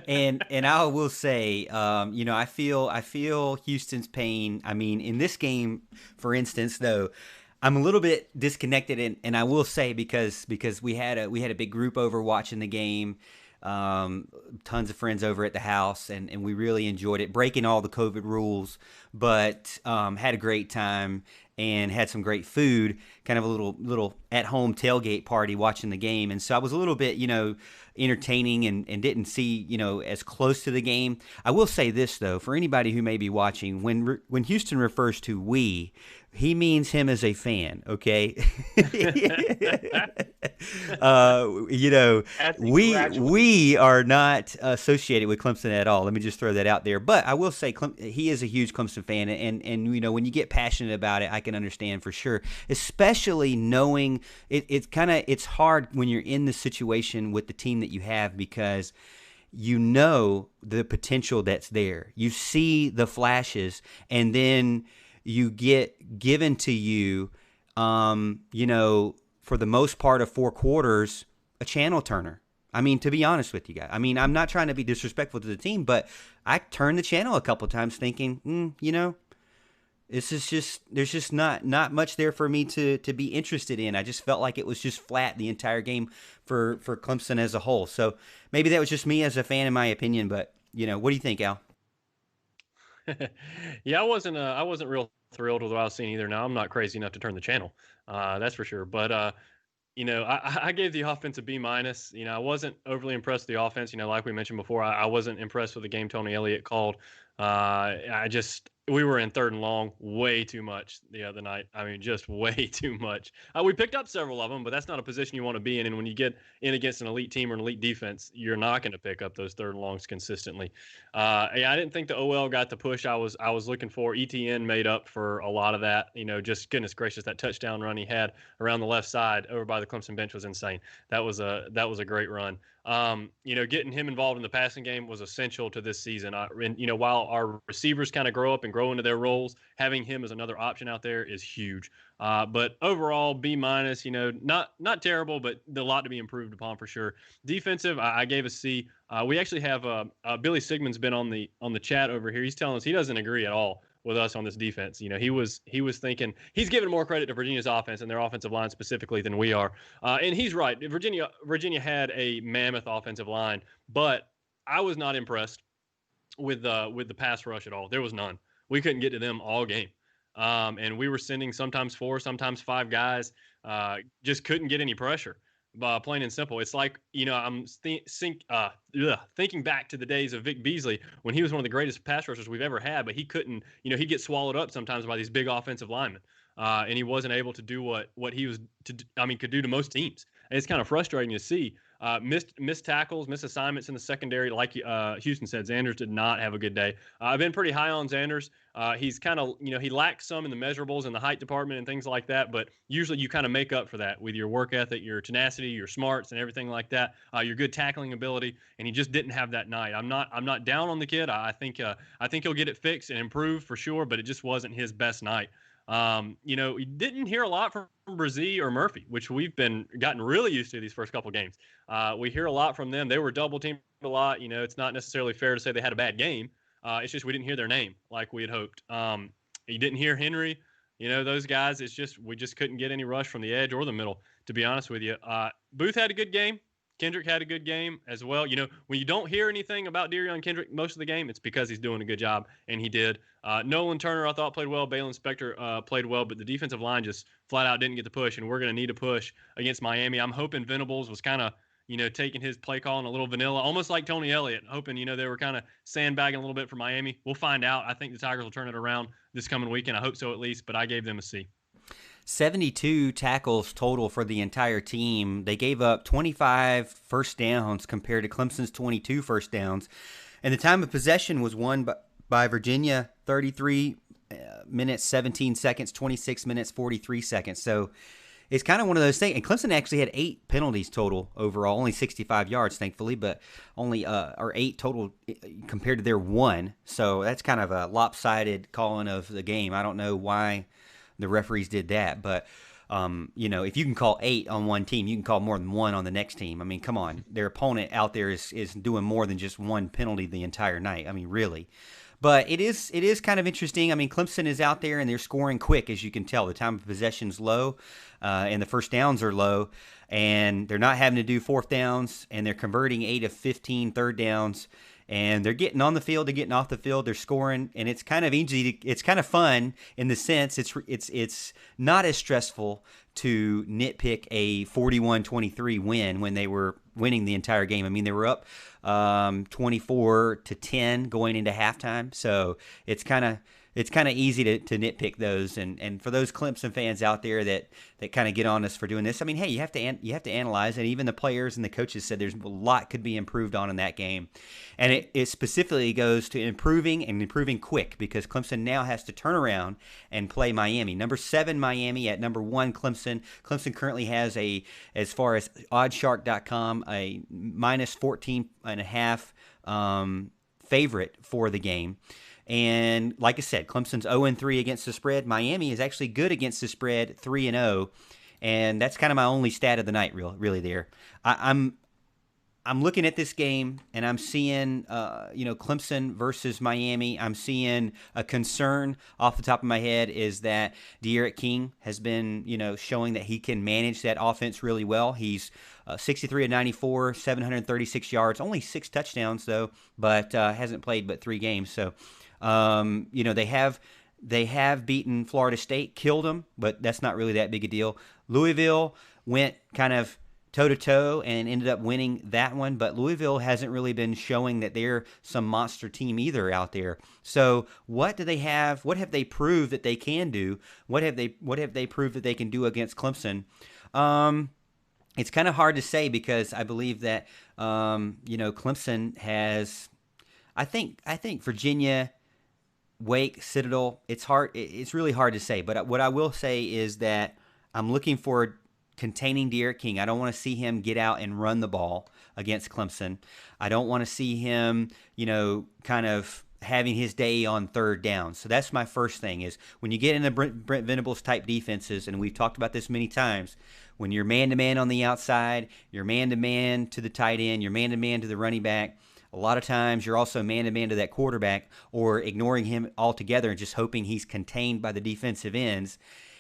And I will say, I feel Houston's pain. I mean, in this game, for instance, though, I'm a little bit disconnected, and I will say because we had a big group over watching the game. Tons of friends over at the house, and we really enjoyed it, breaking all the COVID rules, but had a great time and had some great food, kind of a little at-home tailgate party watching the game. And so I was a little bit, entertaining and didn't see, as close to the game. I will say this, though, for anybody who may be watching, when Houston refers to we, he means him as a fan, okay? We are not associated with Clemson at all. Let me just throw that out there. But I will say he is a huge Clemson fan, and when you get passionate about it, I can understand for sure. Especially knowing it's hard when you're in the situation with the team that you have because you know the potential that's there. You see the flashes, and then you get given to you, for the most part of 4 quarters, a channel turner. I mean, to be honest with you guys, I'm not trying to be disrespectful to the team, but I turned the channel a couple of times thinking, this is there's just not much there for me to be interested in. I just felt like it was just flat the entire game for Clemson as a whole. So maybe that was just me as a fan, in my opinion, but what do you think, Al? Yeah, I wasn't real thrilled with what I was seeing either. Now I'm not crazy enough to turn the channel, that's for sure. But I gave the offense a B-. I wasn't overly impressed with the offense. Like we mentioned before, I wasn't impressed with the game Tony Elliott called. We were in 3rd and long way too much the other night. I mean, just way too much. We picked up several of them, but that's not a position you want to be in. And when you get in against an elite team or an elite defense, you're not going to pick up those 3rd and longs consistently. I didn't think the OL got the push I was looking for. ETN made up for a lot of that. Just goodness gracious, that touchdown run he had around the left side over by the Clemson bench was insane. That was a great run. Getting him involved in the passing game was essential to this season. While our receivers kind of grow up and grow into their roles, having him as another option out there is huge. But overall, B-, not terrible, but a lot to be improved upon for sure. Defensive, I gave a C. We actually have Billy Sigmund's been on the chat over here. He's telling us he doesn't agree at all with us on this defense. He was thinking he's giving more credit to Virginia's offense and their offensive line specifically than we are. And he's right. Virginia had a mammoth offensive line, but I was not impressed with the pass rush at all. There was none. We couldn't get to them all game. And we were sending sometimes 4, sometimes 5 guys, just couldn't get any pressure. Plain and simple. It's like, I'm thinking back to the days of Vic Beasley when he was one of the greatest pass rushers we've ever had, but he couldn't, he'd get swallowed up sometimes by these big offensive linemen. And he wasn't able to do what he could do to most teams. And it's kind of frustrating to see. Missed tackles, missed assignments in the secondary. Like Houston said, Xanders did not have a good day. I've been pretty high on Xanders. He's kind of, he lacks some in the measurables in the height department and things like that, but usually you kind of make up for that with your work ethic, your tenacity, your smarts, and everything like that, your good tackling ability, and he just didn't have that night. I'm not down on the kid. I think he'll get it fixed and improve for sure, but it just wasn't his best night. You didn't hear a lot from Brazee or Murphy, which we've gotten really used to these first couple games. We hear a lot from them. They were double teamed a lot. It's not necessarily fair to say they had a bad game. It's just we didn't hear their name like we had hoped. You didn't hear Henry. Those guys. It's just we just couldn't get any rush from the edge or the middle, to be honest with you. Booth had a good game. Kendrick had a good game as well. When you don't hear anything about Derion Kendrick most of the game, it's because he's doing a good job, and he did. Nolan Turner, I thought, played well. Balin Spector played well, but the defensive line just flat out didn't get the push, and we're going to need a push against Miami. I'm hoping Venables was kind of, taking his play call in a little vanilla, almost like Tony Elliott, hoping, they were kind of sandbagging a little bit for Miami. We'll find out. I think the Tigers will turn it around this coming weekend. I hope so at least, but I gave them a C. 72 tackles total for the entire team. They gave up 25 first downs compared to Clemson's 22 first downs. And the time of possession was won by Virginia, 33 minutes, 17 seconds, 26 minutes, 43 seconds. So it's kind of one of those things. And Clemson actually had 8 penalties total overall, only 65 yards, thankfully, but only or 8 total compared to their 1. So that's kind of a lopsided calling of the game. I don't know why the referees did that, but if you can call 8 on one team, you can call more than 1 on the next team. I mean, come on, their opponent out there is doing more than just 1 penalty the entire night. I mean, really. But it is kind of interesting. I mean, Clemson is out there and they're scoring quick, as you can tell. The time of possession's low, and the first downs are low, and they're not having to do fourth downs, and they're converting 8 of 15 third downs. And they're getting on the field, they're getting off the field, they're scoring, and it's kind of easy. It's kind of fun in the sense it's not as stressful to nitpick a 41-23 win when they were winning the entire game. I mean, they were up 24-10 going into halftime, so it's kind of easy to nitpick those. And for those Clemson fans out there that kind of get on us for doing this, I mean, hey, you have to analyze it. Even the players and the coaches said there's a lot could be improved on in that game. And it specifically goes to improving quick, because Clemson now has to turn around and play Miami. Number 7 Miami at number 1 Clemson. Clemson currently has as far as oddshark.com, a minus 14.5 favorite for the game. And like I said, Clemson's 0-3 against the spread. Miami is actually good against the spread, 3-0, and that's kind of my only stat of the night, really. There, I'm looking at this game and I'm seeing, Clemson versus Miami. I'm seeing a concern off the top of my head is that De'Aaron King has been, showing that he can manage that offense really well. He's 63 of 94, 736 yards, only 6 touchdowns though, but hasn't played but 3 games, so. They have beaten Florida State, killed them, but that's not really that big a deal. Louisville went kind of toe-to-toe and ended up winning that one, but Louisville hasn't really been showing that they're some monster team either out there. So what do they have? What have they proved that they can do? What have they proved that they can do against Clemson? It's kind of hard to say, because I believe that Clemson has, I think Virginia, Wake, Citadel, it's really hard to say. But what I will say is that I'm looking for containing De'Aaron King. I don't want to see him get out and run the ball against Clemson. I don't want to see him, kind of having his day on third down. So that's my first thing, is when you get into Brent Venables type defenses, and we've talked about this many times, when you're man-to-man on the outside, you're man-to-man to the tight end, you're man-to-man to the running back, a lot of times you're also man-to-man to that quarterback, or ignoring him altogether and just hoping he's contained by the defensive ends.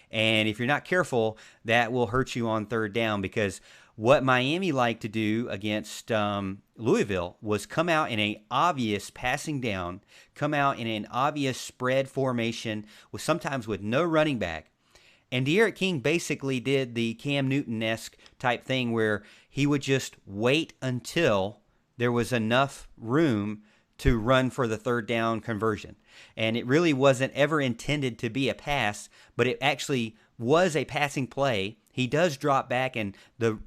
And if you're not careful, that will hurt you on third down, because what Miami liked to do against Louisville was come out in an obvious passing down, come out in an obvious spread formation, sometimes with no running back. And De'Aaron King basically did the Cam Newton-esque type thing where he would just wait until there was enough room to run for the third down conversion. And it really wasn't ever intended to be a pass, but it actually was a passing play. He does drop back, and the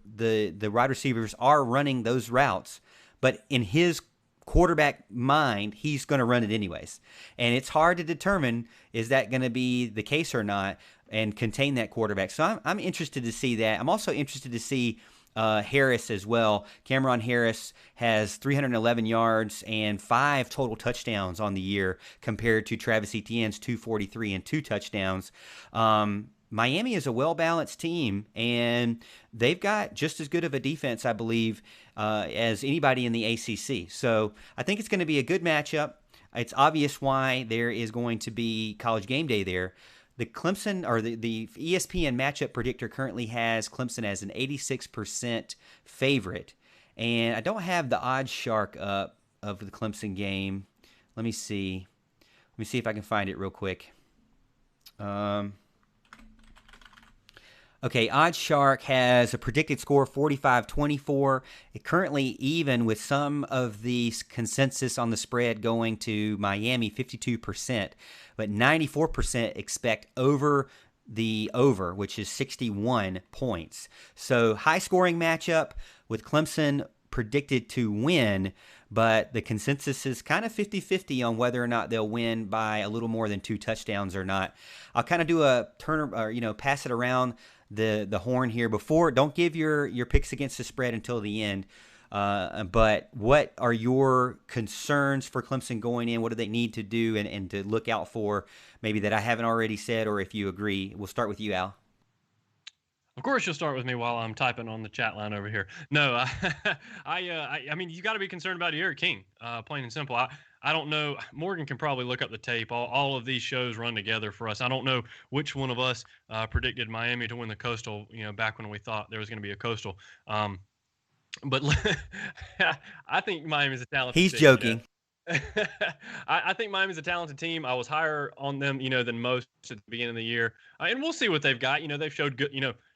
wide receivers are running those routes. But in his quarterback mind, he's going to run it anyways. And it's hard to determine, is that going to be the case or not, and contain that quarterback. So I'm interested to see that. I'm also interested to see Harris as well. Cameron Harris has 311 yards and 5 total touchdowns on the year compared to Travis Etienne's 243 and 2 touchdowns. Miami is a well-balanced team, and they've got just as good of a defense, I believe, as anybody in the ACC. So I think it's going to be a good matchup. It's obvious why there is going to be College Game Day there. The Clemson, or the ESPN matchup predictor currently has Clemson as an 86% favorite. And I don't have the odds shark up of the Clemson game. Let me see. Let me see if I can find it real quick. Okay, OddsShark has a predicted score of 45-24. It currently even with some of the consensus on the spread going to Miami, 52%, but 94% expect over the over, which is 61 points. So high-scoring matchup with Clemson predicted to win, but the consensus is kind of 50-50 on whether or not they'll win by a little more than 2 touchdowns or not. I'll kind of do a turn, or pass it around the horn here before. Don't give your picks against the spread until the end. But what are your concerns for Clemson going in? What do they need to do and to look out for, maybe that I haven't already said, or if you agree? We'll start with you, Al. Of course, you'll start with me while I'm typing on the chat line over here. No, I mean, you got to be concerned about Eric King, plain and simple. I don't know. Morgan can probably look up the tape. All of these shows run together for us. I don't know which one of us predicted Miami to win the Coastal, back when we thought there was going to be a Coastal. But I think Miami's a talented team. He's joking. I think Miami's a talented team. I was higher on them, than most at the beginning of the year. And we'll see what they've got. They've showed good,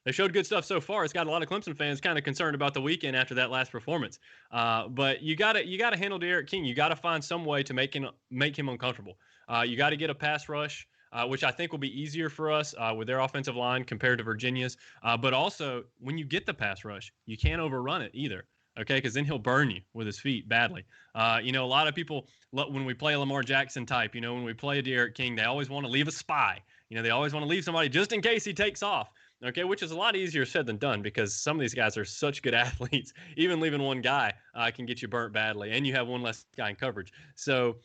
they showed good stuff so far. It's got a lot of Clemson fans kind of concerned about the weekend after that last performance. But you gotta handle Derek King. You gotta find some way to make him uncomfortable. You got to get a pass rush, which I think will be easier for us with their offensive line compared to Virginia's. But also, when you get the pass rush, you can't overrun it either. Okay, because then he'll burn you with his feet badly. A lot of people, when we play a Lamar Jackson type, when we play a Derek King, they always want to leave a spy. They always want to leave somebody just in case he takes off. Okay, which is a lot easier said than done, because some of these guys are such good athletes. Even leaving one guy can get you burnt badly, and you have one less guy in coverage. So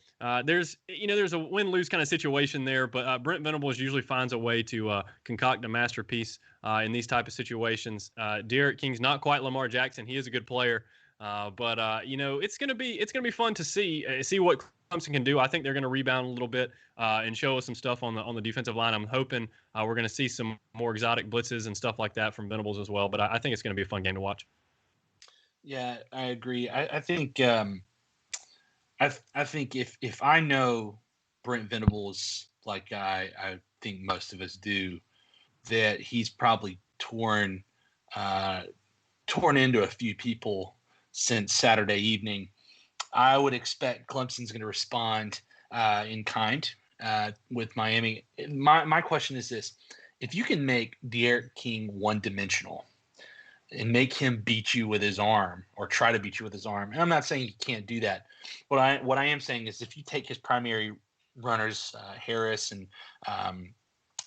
there's a win-lose kind of situation there, but Brent Venables usually finds a way to concoct a masterpiece in these type of situations. Derek King's not quite Lamar Jackson. He is a good player, but it's gonna be fun to see what Clemson can do. I think they're going to rebound a little bit and show us some stuff on the defensive line. I'm hoping we're going to see some more exotic blitzes and stuff like that from Venables as well. But I think it's going to be a fun game to watch. Yeah, I agree. I think I think if I know Brent Venables like I think most of us do, that he's probably torn into a few people since Saturday evening. I would expect Clemson's going to respond in kind with Miami. My question is this: if you can make Derek King one-dimensional and make him beat you with his arm, or try to beat you with his arm, and I'm not saying he can't do that. What I am saying is, if you take his primary runners, Harris and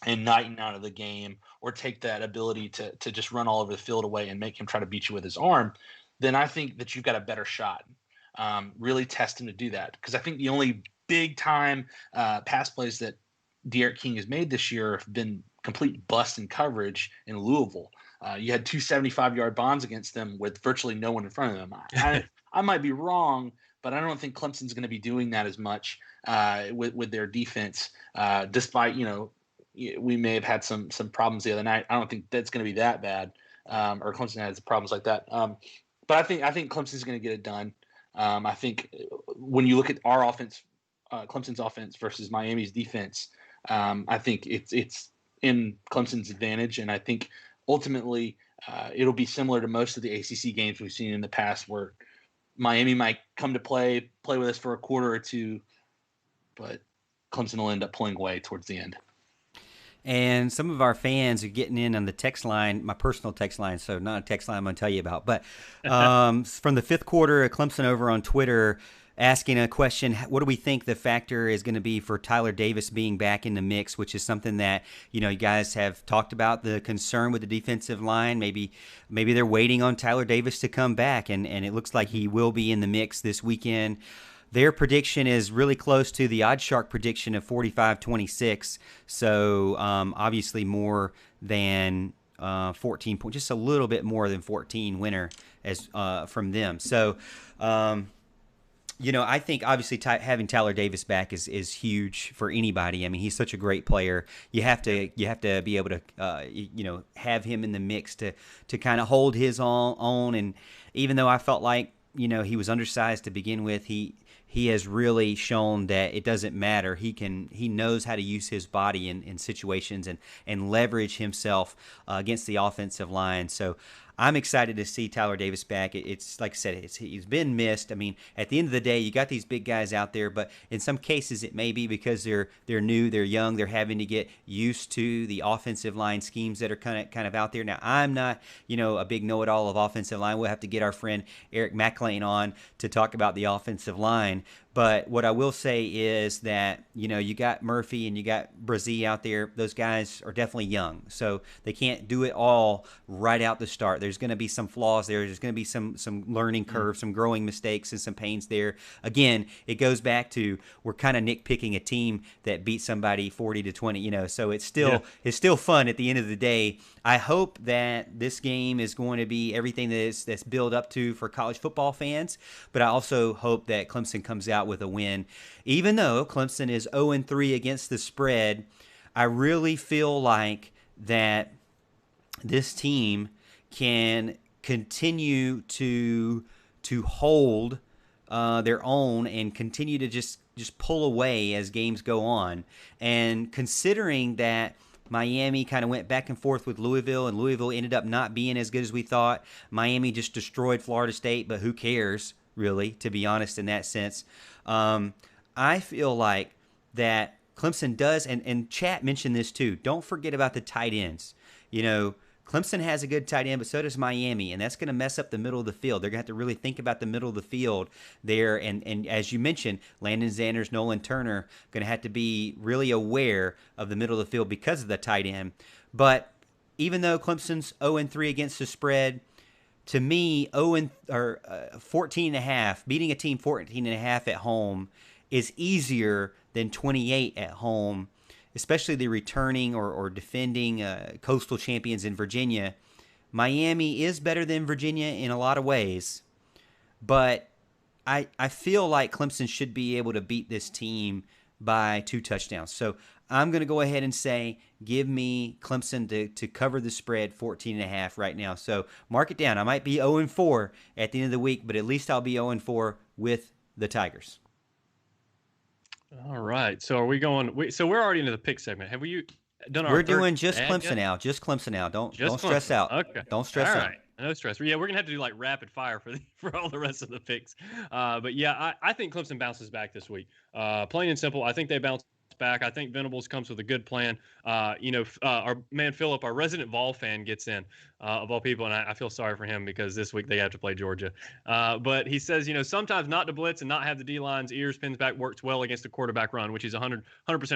Knighton, out of the game, or take that ability to just run all over the field away and make him try to beat you with his arm, then I think that you've got a better shot. Really test him to do that, because I think the only big time pass plays that Derek King has made this year have been complete bust in coverage in Louisville. You had 2 75-yard bombs against them with virtually no one in front of them. I might be wrong, but I don't think Clemson's going to be doing that as much with their defense, despite we may have had some problems the other night. I don't think that's going to be that bad, or Clemson has problems like that. But I think Clemson's going to get it done. I think when you look at our offense, Clemson's offense versus Miami's defense, I think it's in Clemson's advantage, and I think ultimately it'll be similar to most of the ACC games we've seen in the past, where Miami might come to play with us for a quarter or two, but Clemson will end up pulling away towards the end. And some of our fans are getting in on the text line, my personal text line, so not a text line I'm going to tell you about. But from the fifth quarter, Clemson over on Twitter asking a question, what do we think the factor is going to be for Tyler Davis being back in the mix, which is something that, you guys have talked about, the concern with the defensive line. Maybe they're waiting on Tyler Davis to come back, and it looks like he will be in the mix this weekend. Their prediction is really close to the OddsShark prediction of 45-26. So obviously more than 14 points, just a little bit more than 14 winner as from them. So, I think obviously having Tyler Davis back is huge for anybody. I mean, he's such a great player. You have to be able to have him in the mix to kind of hold his own. And even though I felt like he was undersized to begin with, he has really shown that it doesn't matter. He knows how to use his body in situations and leverage himself against the offensive line. So I'm excited to see Tyler Davis back. It's like I said, he's been missed. I mean, at the end of the day, you got these big guys out there, but in some cases it may be because they're new, they're young, they're having to get used to the offensive line schemes that are kind of out there. Now, I'm not, a big know-it-all of offensive line. We'll have to get our friend Eric McLean on to talk about the offensive line. But what I will say is that, you got Murphy and you got Brazee out there. Those guys are definitely young, so they can't do it all right out the start. There's going to be some flaws there. There's going to be some learning curves, some growing mistakes, and some pains there. Again, it goes back to we're kind of nitpicking a team that beat somebody 40-20. So it's still fun at the end of the day. I hope that this game is going to be everything that's built up to for college football fans, but I also hope that Clemson comes out with a win. Even though Clemson is 0-3 against the spread, I really feel like that this team can continue to hold their own and continue to just pull away as games go on. And considering that Miami kind of went back and forth with Louisville, and Louisville ended up not being as good as we thought. Miami just destroyed Florida State, but who cares, really, to be honest, in that sense. I feel like that Clemson does, and Chat mentioned this too, don't forget about the tight ends. Clemson has a good tight end, but so does Miami, and that's going to mess up the middle of the field. They're going to have to really think about the middle of the field there. And as you mentioned, Landon Zanders, Nolan Turner, going to have to be really aware of the middle of the field because of the tight end. But even though Clemson's 0-3 against the spread, to me, 14.5, beating a team 14.5 at home is easier than 28 at home, especially the returning or defending coastal champions in Virginia. Miami is better than Virginia in a lot of ways, but I feel like Clemson should be able to beat this team by 2 touchdowns. So I'm going to go ahead and say give me Clemson to cover the spread 14.5 right now. So mark it down. I might be 0-4 at the end of the week, but at least I'll be 0-4 with the Tigers. All right. So are we going? So we're already into the pick segment. Have we done our? We're doing just Clemson now. Just Clemson now. Don't stress out. Okay. Don't stress out. All right. No stress. Yeah, we're gonna have to do like rapid fire for all the rest of the picks. But yeah, I think Clemson bounces back this week. Plain and simple. I think they bounce back. I think Venables comes with a good plan. Our man Philip, our resident Vol fan, gets in of all people, and I feel sorry for him because this week they have to play Georgia. But he says, sometimes not to blitz and not have the D line's ears pins back works well against a quarterback run, which is 100%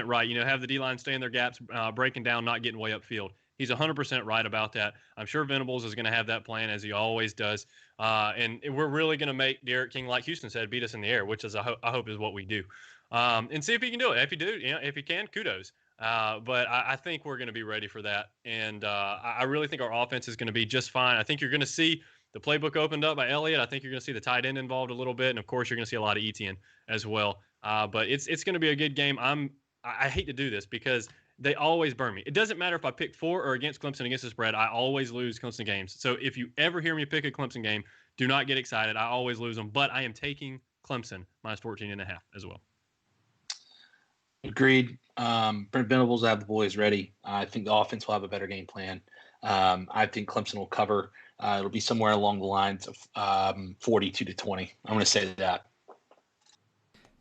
right. Have the D line stay in their gaps, breaking down, not getting way upfield. He's 100% right about that. I'm sure Venables is going to have that plan as he always does. And we're really going to make Derek King, like Houston said, beat us in the air, which is I hope is what we do. And see if he can do it. If he do, if he can, kudos. But I think we're going to be ready for that. And I really think our offense is going to be just fine. I think you're going to see the playbook opened up by Elliott. I think you're going to see the tight end involved a little bit. And, of course, you're going to see a lot of Etienne as well. But it's going to be a good game. I hate to do this because they always burn me. It doesn't matter if I pick for or against Clemson against the spread. I always lose Clemson games. So if you ever hear me pick a Clemson game, do not get excited. I always lose them. But I am taking Clemson minus 14.5 as well. Agreed. Brent Venables will have the boys ready. I think the offense will have a better game plan. I think Clemson will cover. It'll be somewhere along the lines of 42-20. I'm going to say that.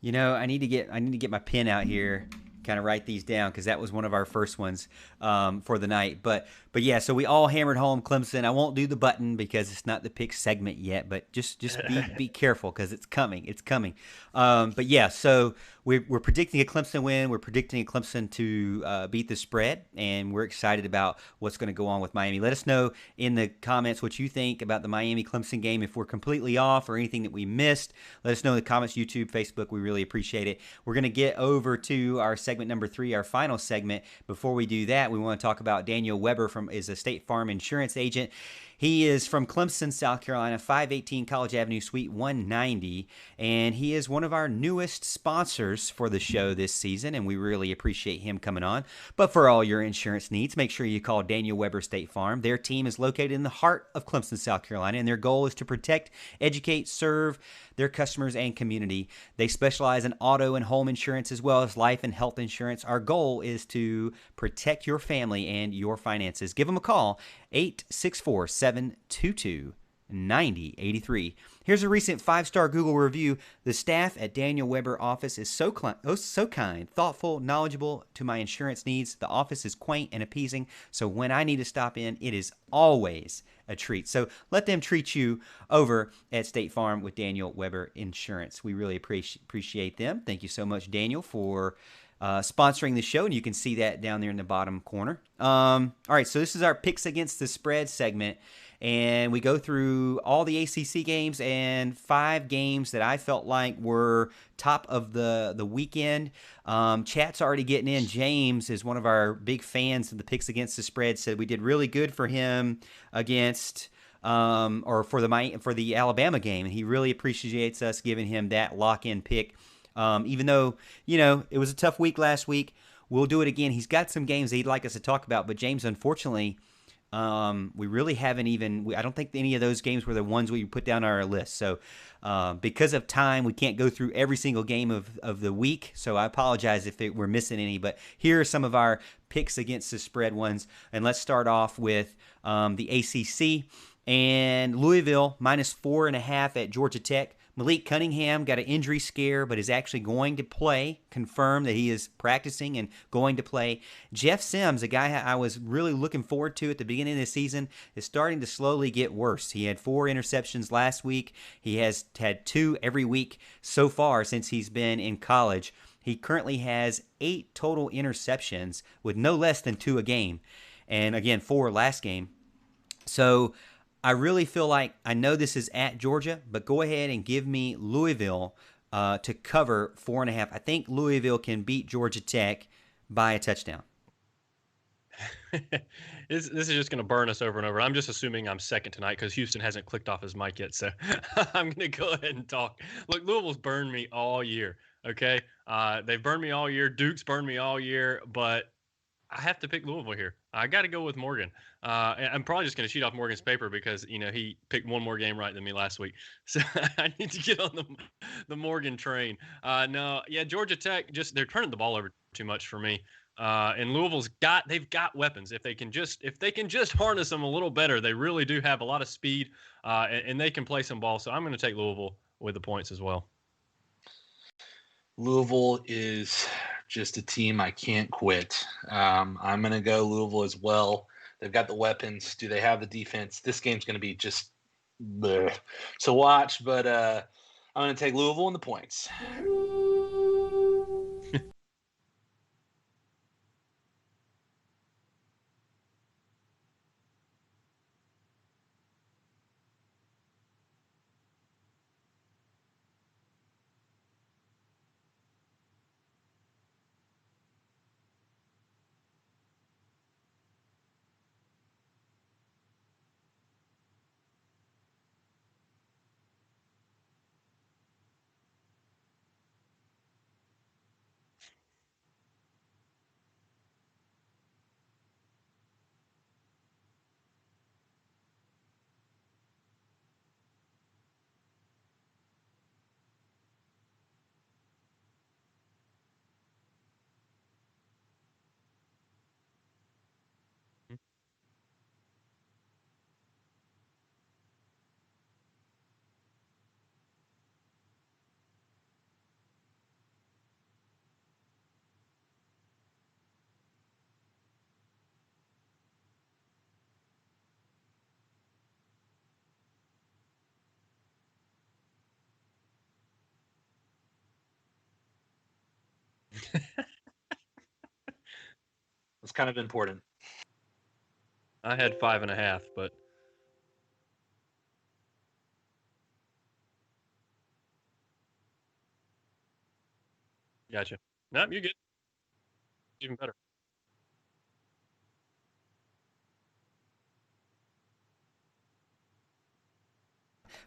I need to get my pen out here, kind of write these down because that was one of our first ones for the night. But yeah, so we all hammered home Clemson. I won't do the button because it's not the pick segment yet, but just be careful because it's coming. It's coming. But yeah, so we're predicting a Clemson win. We're predicting a Clemson to beat the spread, and we're excited about what's going to go on with Miami. Let us know in the comments what you think about the Miami Clemson game. If we're completely off or anything that we missed, let us know in the comments, YouTube, Facebook. We really appreciate it. We're going to get over to our segment number 3, our final segment. Before we do that, we want to talk about Daniel Weber is a State Farm insurance agent. He is from Clemson, South Carolina, 518 College Avenue, Suite 190, and he is one of our newest sponsors for the show this season, and we really appreciate him coming on. But for all your insurance needs, make sure you call Daniel Weber State Farm. Their team is located in the heart of Clemson, South Carolina, and their goal is to protect, educate, serve their customers and community. They specialize in auto and home insurance as well as life and health insurance. Our goal is to protect your family and your finances. Give them a call, 864-722-9083. Here's a recent 5-star Google review. The staff at Daniel Weber office is so kind, thoughtful, knowledgeable to my insurance needs. The office is quaint and appeasing, so when I need to stop in, it is always a treat. So let them treat you over at State Farm with Daniel Weber Insurance. We really appreciate them. Thank you so much, Daniel, for sponsoring the show, and you can see that down there in the bottom corner. All right, so this is our picks against the spread segment, and we go through all the ACC games and 5 games that I felt like were top of the weekend. Chat's already getting in. James is one of our big fans of the picks against the spread, said we did really good for him against or for the Alabama game, and he really appreciates us giving him that lock-in pick. Even though, it was a tough week last week, we'll do it again. He's got some games that he'd like us to talk about, but James, unfortunately, we really haven't I don't think any of those games were the ones we put down on our list. So because of time, we can't go through every single game of the week. So I apologize if we're missing any, but here are some of our picks against the spread ones. And let's start off with the ACC and Louisville -4.5 at Georgia Tech. Malik Cunningham got an injury scare, but is actually going to play. Confirmed that he is practicing and going to play. Jeff Sims, a guy I was really looking forward to at the beginning of the season, is starting to slowly get worse. He had 4 interceptions last week. He has had 2 every week so far since he's been in college. He currently has 8 total interceptions with no less than 2 a game. And again, 4 last game. So I really feel like, I know this is at Georgia, but go ahead and give me Louisville to cover 4.5. I think Louisville can beat Georgia Tech by a touchdown. This is just going to burn us over and over. I'm just assuming I'm second tonight because Houston hasn't clicked off his mic yet. So I'm going to go ahead and talk. Look, Louisville's burned me all year. Okay. They've burned me all year. Duke's burned me all year, but I have to pick Louisville here. I got to go with Morgan. And I'm probably just going to cheat off Morgan's paper because, he picked one more game right than me last week. So I need to get on the Morgan train. No, yeah, Georgia Tech, they're turning the ball over too much for me. And they've got weapons. If they can just harness them a little better, they really do have a lot of speed, and they can play some ball. So I'm going to take Louisville with the points as well. Louisville is just a team I can't quit. I'm going to go Louisville as well. They've got the weapons. Do they have the defense? This game's going to be just bleh to watch, but I'm going to take Louisville in the points. It's kind of important. I had 5.5, but gotcha. Nope, you good. Even better.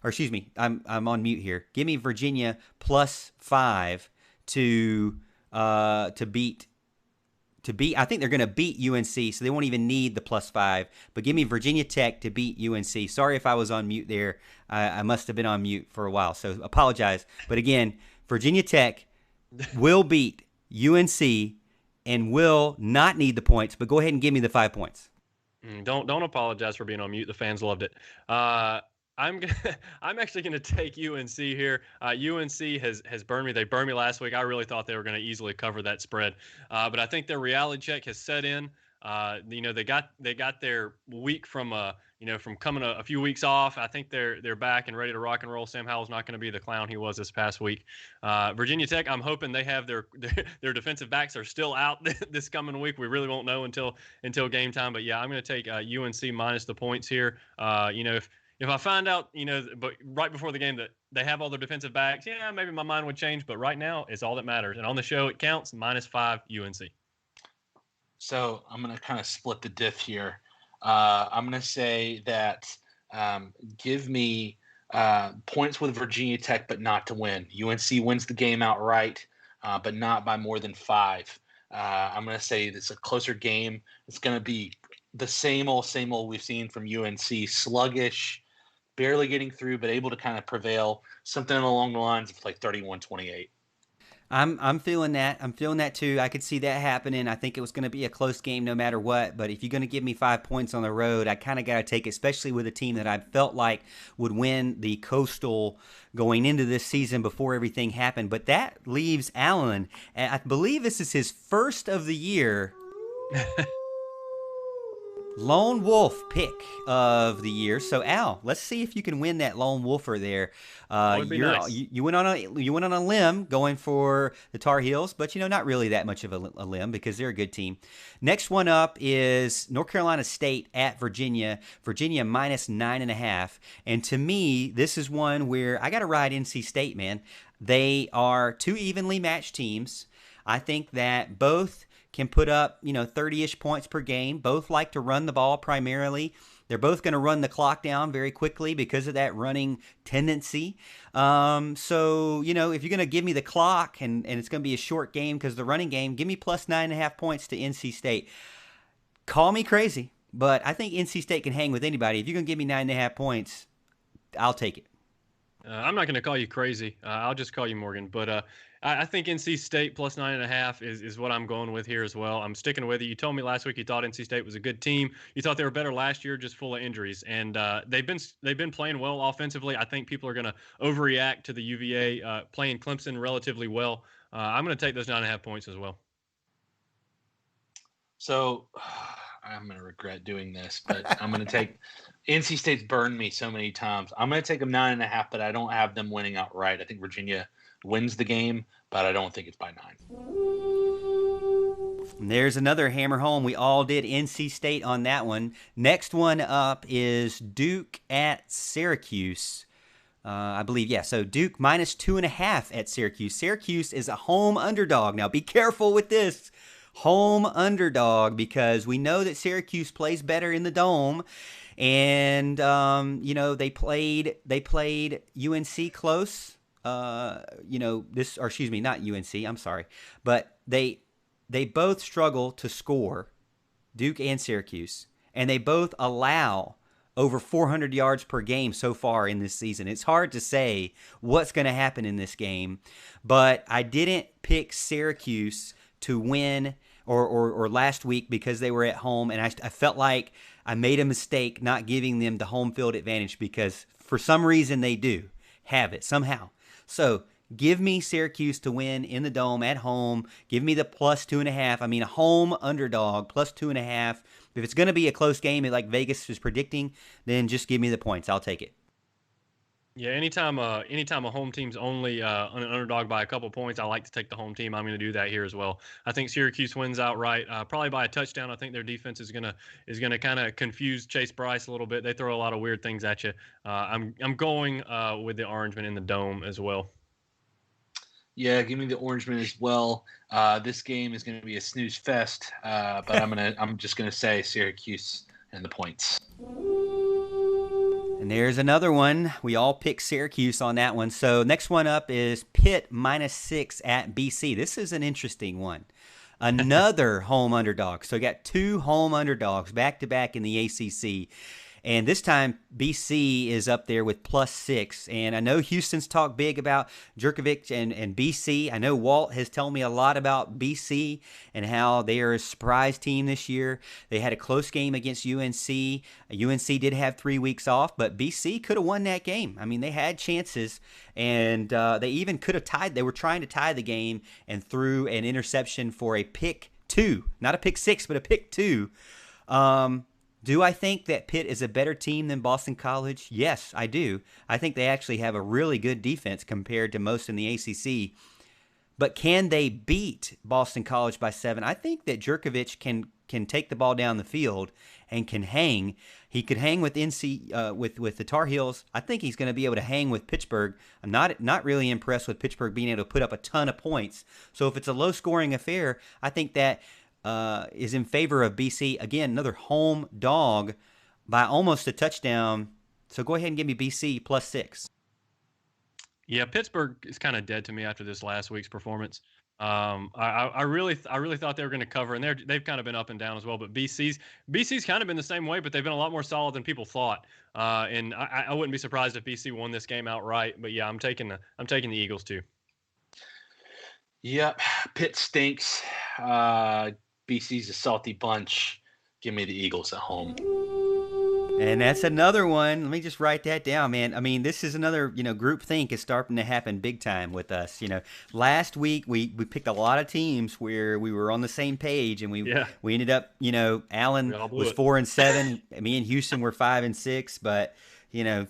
Or excuse me, I'm on mute here. Give me Virginia +5 to beat I think they're going to beat UNC, so they won't even need the +5. But give me Virginia Tech to beat UNC. Sorry if I was on mute there. I must have been on mute for a while, so apologize. But again, Virginia Tech will beat UNC and will not need the points. But go ahead and give me the 5 points. Don't apologize for being on mute. The fans loved it. I'm gonna, I'm actually going to take UNC here. UNC has burned me. They burned me last week. I really thought they were going to easily cover that spread, but I think their reality check has set in. They got their week from from coming a few weeks off. I think they're back and ready to rock and roll. Sam Howell's not going to be the clown he was this past week. Virginia Tech, I'm hoping they have their defensive backs are still out this coming week. We really won't know until game time. But yeah, I'm going to take UNC minus the points here. If I find out, but right before the game that they have all their defensive backs, yeah, maybe my mind would change. But right now, it's all that matters. And on the show, it counts. -5 UNC. So I'm going to kind of split the diff here. I'm going to say that give me points with Virginia Tech, but not to win. UNC wins the game outright, but not by more than 5. I'm going to say it's a closer game. It's going to be the same old we've seen from UNC, sluggish, barely getting through, but able to kind of prevail. Something along the lines of like 31-28. I'm feeling that. I'm feeling that too. I could see that happening. I think it was going to be a close game no matter what. But if you're going to give me 5 points on the road, I kind of got to take it, especially with a team that I felt like would win the Coastal going into this season before everything happened. But that leaves Allen. I believe this is his first of the year. Lone Wolf pick of the year. So Al, let's see if you can win that Lone Wolfer there. Would be nice. You went on a limb going for the Tar Heels, but not really that much of a limb because they're a good team. Next one up is North Carolina State at Virginia. Virginia -9.5. And to me, this is one where I got to ride NC State, man. They are two evenly matched teams. I think that both can put up, 30-ish points per game. Both like to run the ball primarily. They're both going to run the clock down very quickly because of that running tendency. So, if you're going to give me the clock and it's going to be a short game because the running game, give me +9.5 points to NC State. Call me crazy, but I think NC State can hang with anybody. If you're going to give me 9.5 points, I'll take it. I'm not going to call you crazy. I'll just call you Morgan. But I think NC State +9.5 is what I'm going with here as well. I'm sticking with you. You told me last week you thought NC State was a good team. You thought they were better last year, just full of injuries. And they've been playing well offensively. I think people are going to overreact to the UVA playing Clemson relatively well. I'm going to take those 9.5 points as well. So I'm going to regret doing this, but I'm going to take NC State's burned me so many times. I'm going to take them 9.5, but I don't have them winning outright. I think Virginia wins the game, but I don't think it's by 9. There's another hammer home. We all did NC State on that one. Next one up is Duke at Syracuse. I believe, yeah. So Duke -2.5 at Syracuse. Syracuse is a home underdog. Now be careful with this. Home underdog, because we know that Syracuse plays better in the Dome. And, they played UNC close. Not UNC, I'm sorry. But they both struggle to score, Duke and Syracuse. And they both allow over 400 yards per game so far in this season. It's hard to say what's going to happen in this game. But I didn't pick Syracuse to win or last week because they were at home, and I felt like I made a mistake not giving them the home field advantage because for some reason they do have it somehow. So give me Syracuse to win in the Dome at home. Give me the +2.5. I mean, a home underdog +2.5. If it's going to be a close game like Vegas is predicting, then just give me the points. I'll take it. Yeah, anytime a home team's only an underdog by a couple points, I like to take the home team. I'm going to do that here as well. I think Syracuse wins outright, probably by a touchdown. I think their defense is gonna kind of confuse Chase Bryce a little bit. They throw a lot of weird things at you. I'm going with the Orangemen in the dome as well. Yeah, give me the Orangemen as well. This game is going to be a snooze fest, but I'm just gonna say Syracuse and the points. And there's another one. We all picked Syracuse on that one. So next one up is Pitt -6 at BC. This is an interesting one. Another home underdog. So we got two home underdogs back to back in the ACC. And this time, BC is up there with +6. And I know Houston's talked big about Jerkovic and BC. I know Walt has told me a lot about BC and how they are a surprise team this year. They had a close game against UNC. UNC did have 3 weeks off, but BC could have won that game. I mean, they had chances, and they even could have tied. They were trying to tie the game and threw an interception for a pick 2. Not a pick 6, but a pick 2. Do I think that Pitt is a better team than Boston College? Yes, I do. I think they actually have a really good defense compared to most in the ACC. But can they beat Boston College by 7? I think that Jerkovic can take the ball down the field and can hang. He could hang with with the Tar Heels. I think he's going to be able to hang with Pittsburgh. I'm not really impressed with Pittsburgh being able to put up a ton of points. So if it's a low-scoring affair, I think that is in favor of BC. Again, another home dog by almost a touchdown. So go ahead and give me BC +6. Yeah, Pittsburgh is kind of dead to me after this last week's performance. I really thought they were going to cover, and they've kind of been up and down as well. But BC's kind of been the same way, but they've been a lot more solid than people thought. And I wouldn't be surprised if BC won this game outright. But yeah, I'm taking the Eagles too. Yep, Pitt stinks. BC's a salty bunch. Give me the Eagles at home. And that's another one. Let me just write that down, man. I mean, this is another, group think is starting to happen big time with us. Last week we picked a lot of teams where we were on the same page, and we ended up, Allen was 4-7. Me and Houston were 5-6, but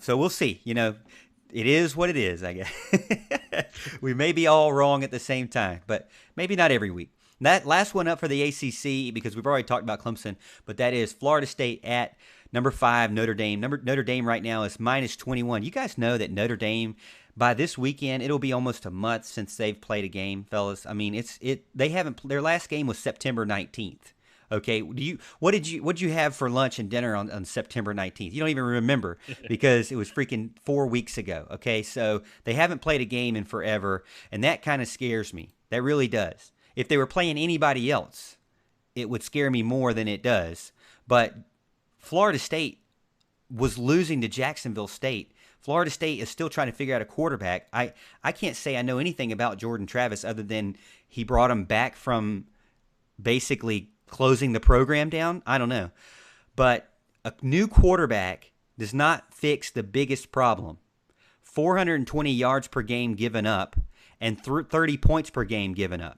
so we'll see. It is what it is, I guess. We may be all wrong at the same time, but maybe not every week. That last one up for the ACC, because we've already talked about Clemson, but that is Florida State at number 5, Notre Dame. Notre Dame right now is -21. You guys know that Notre Dame, by this weekend, it'll be almost a month since they've played a game, fellas. I mean, they haven't. Their last game was September 19th. Okay, what did you have for lunch and dinner on September 19th? You don't even remember because it was freaking 4 weeks ago. Okay, so they haven't played a game in forever, and that kind of scares me. That really does. If they were playing anybody else, it would scare me more than it does. But Florida State was losing to Jacksonville State. Florida State is still trying to figure out a quarterback. I can't say I know anything about Jordan Travis other than he brought him back from basically closing the program down. I don't know. But a new quarterback does not fix the biggest problem. 420 yards per game given up and 30 points per game given up.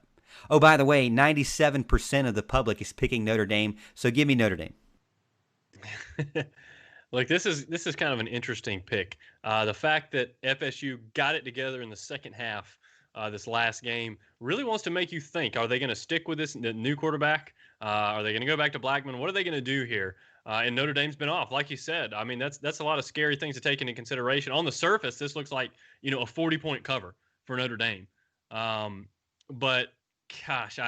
Oh, by the way, 97% of the public is picking Notre Dame, so give me Notre Dame. Look, this is kind of an interesting pick. The fact that FSU got it together in the second half, this last game, really wants to make you think: are they going to stick with this new quarterback? Are they going to go back to Blackman? What are they going to do here? And Notre Dame's been off, like you said. I mean, that's a lot of scary things to take into consideration. On the surface, this looks like a 40-point cover for Notre Dame, but gosh,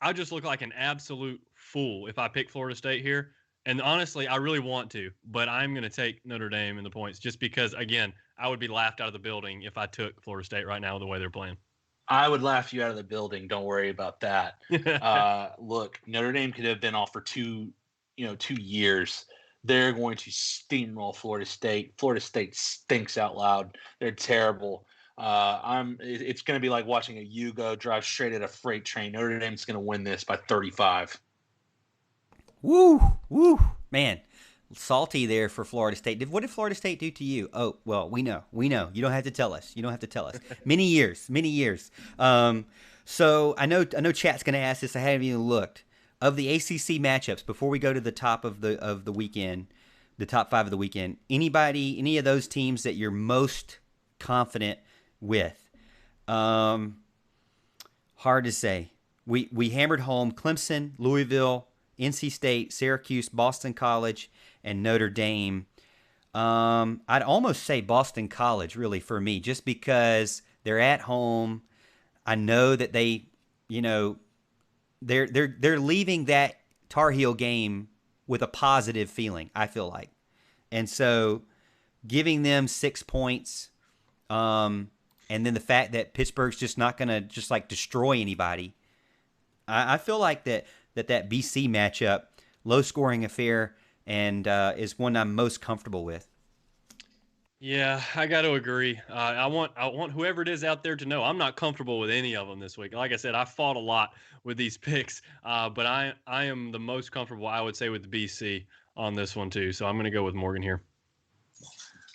I just look like an absolute fool if I pick Florida State here. And honestly, I really want to, but I'm going to take Notre Dame in the points just because, again, I would be laughed out of the building if I took Florida State right now the way they're playing. I would laugh you out of the building. Don't worry about that. Look, Notre Dame could have been off for 2 years. They're going to steamroll Florida State. Florida State stinks out loud. They're terrible. It's going to be like watching a Yugo drive straight at a freight train. Notre Dame's going to win this by 35. Woo, man, salty there for Florida State. What did Florida State do to you? Oh, well, we know. You don't have to tell us. Many years. So I know chat's going to ask this. I haven't even looked. Of the ACC matchups, before we go to the top of the weekend, the top 5 of the weekend. Any of those teams that you're most confident with? Hard to say. We hammered home Clemson, Louisville, NC State, Syracuse, Boston College, and Notre Dame. I'd almost say Boston College, really, for me, just because they're at home. I know that they, they're leaving that Tar Heel game with a positive feeling, I feel like. And so giving them 6 points, and then the fact that Pittsburgh's just not going to just like destroy anybody. I feel like that BC matchup, low scoring affair, and is one I'm most comfortable with. Yeah, I got to agree. I want whoever it is out there to know I'm not comfortable with any of them this week. Like I said, I fought a lot with these picks, but I am the most comfortable, I would say, with the BC on this one too. So I'm going to go with Morgan here.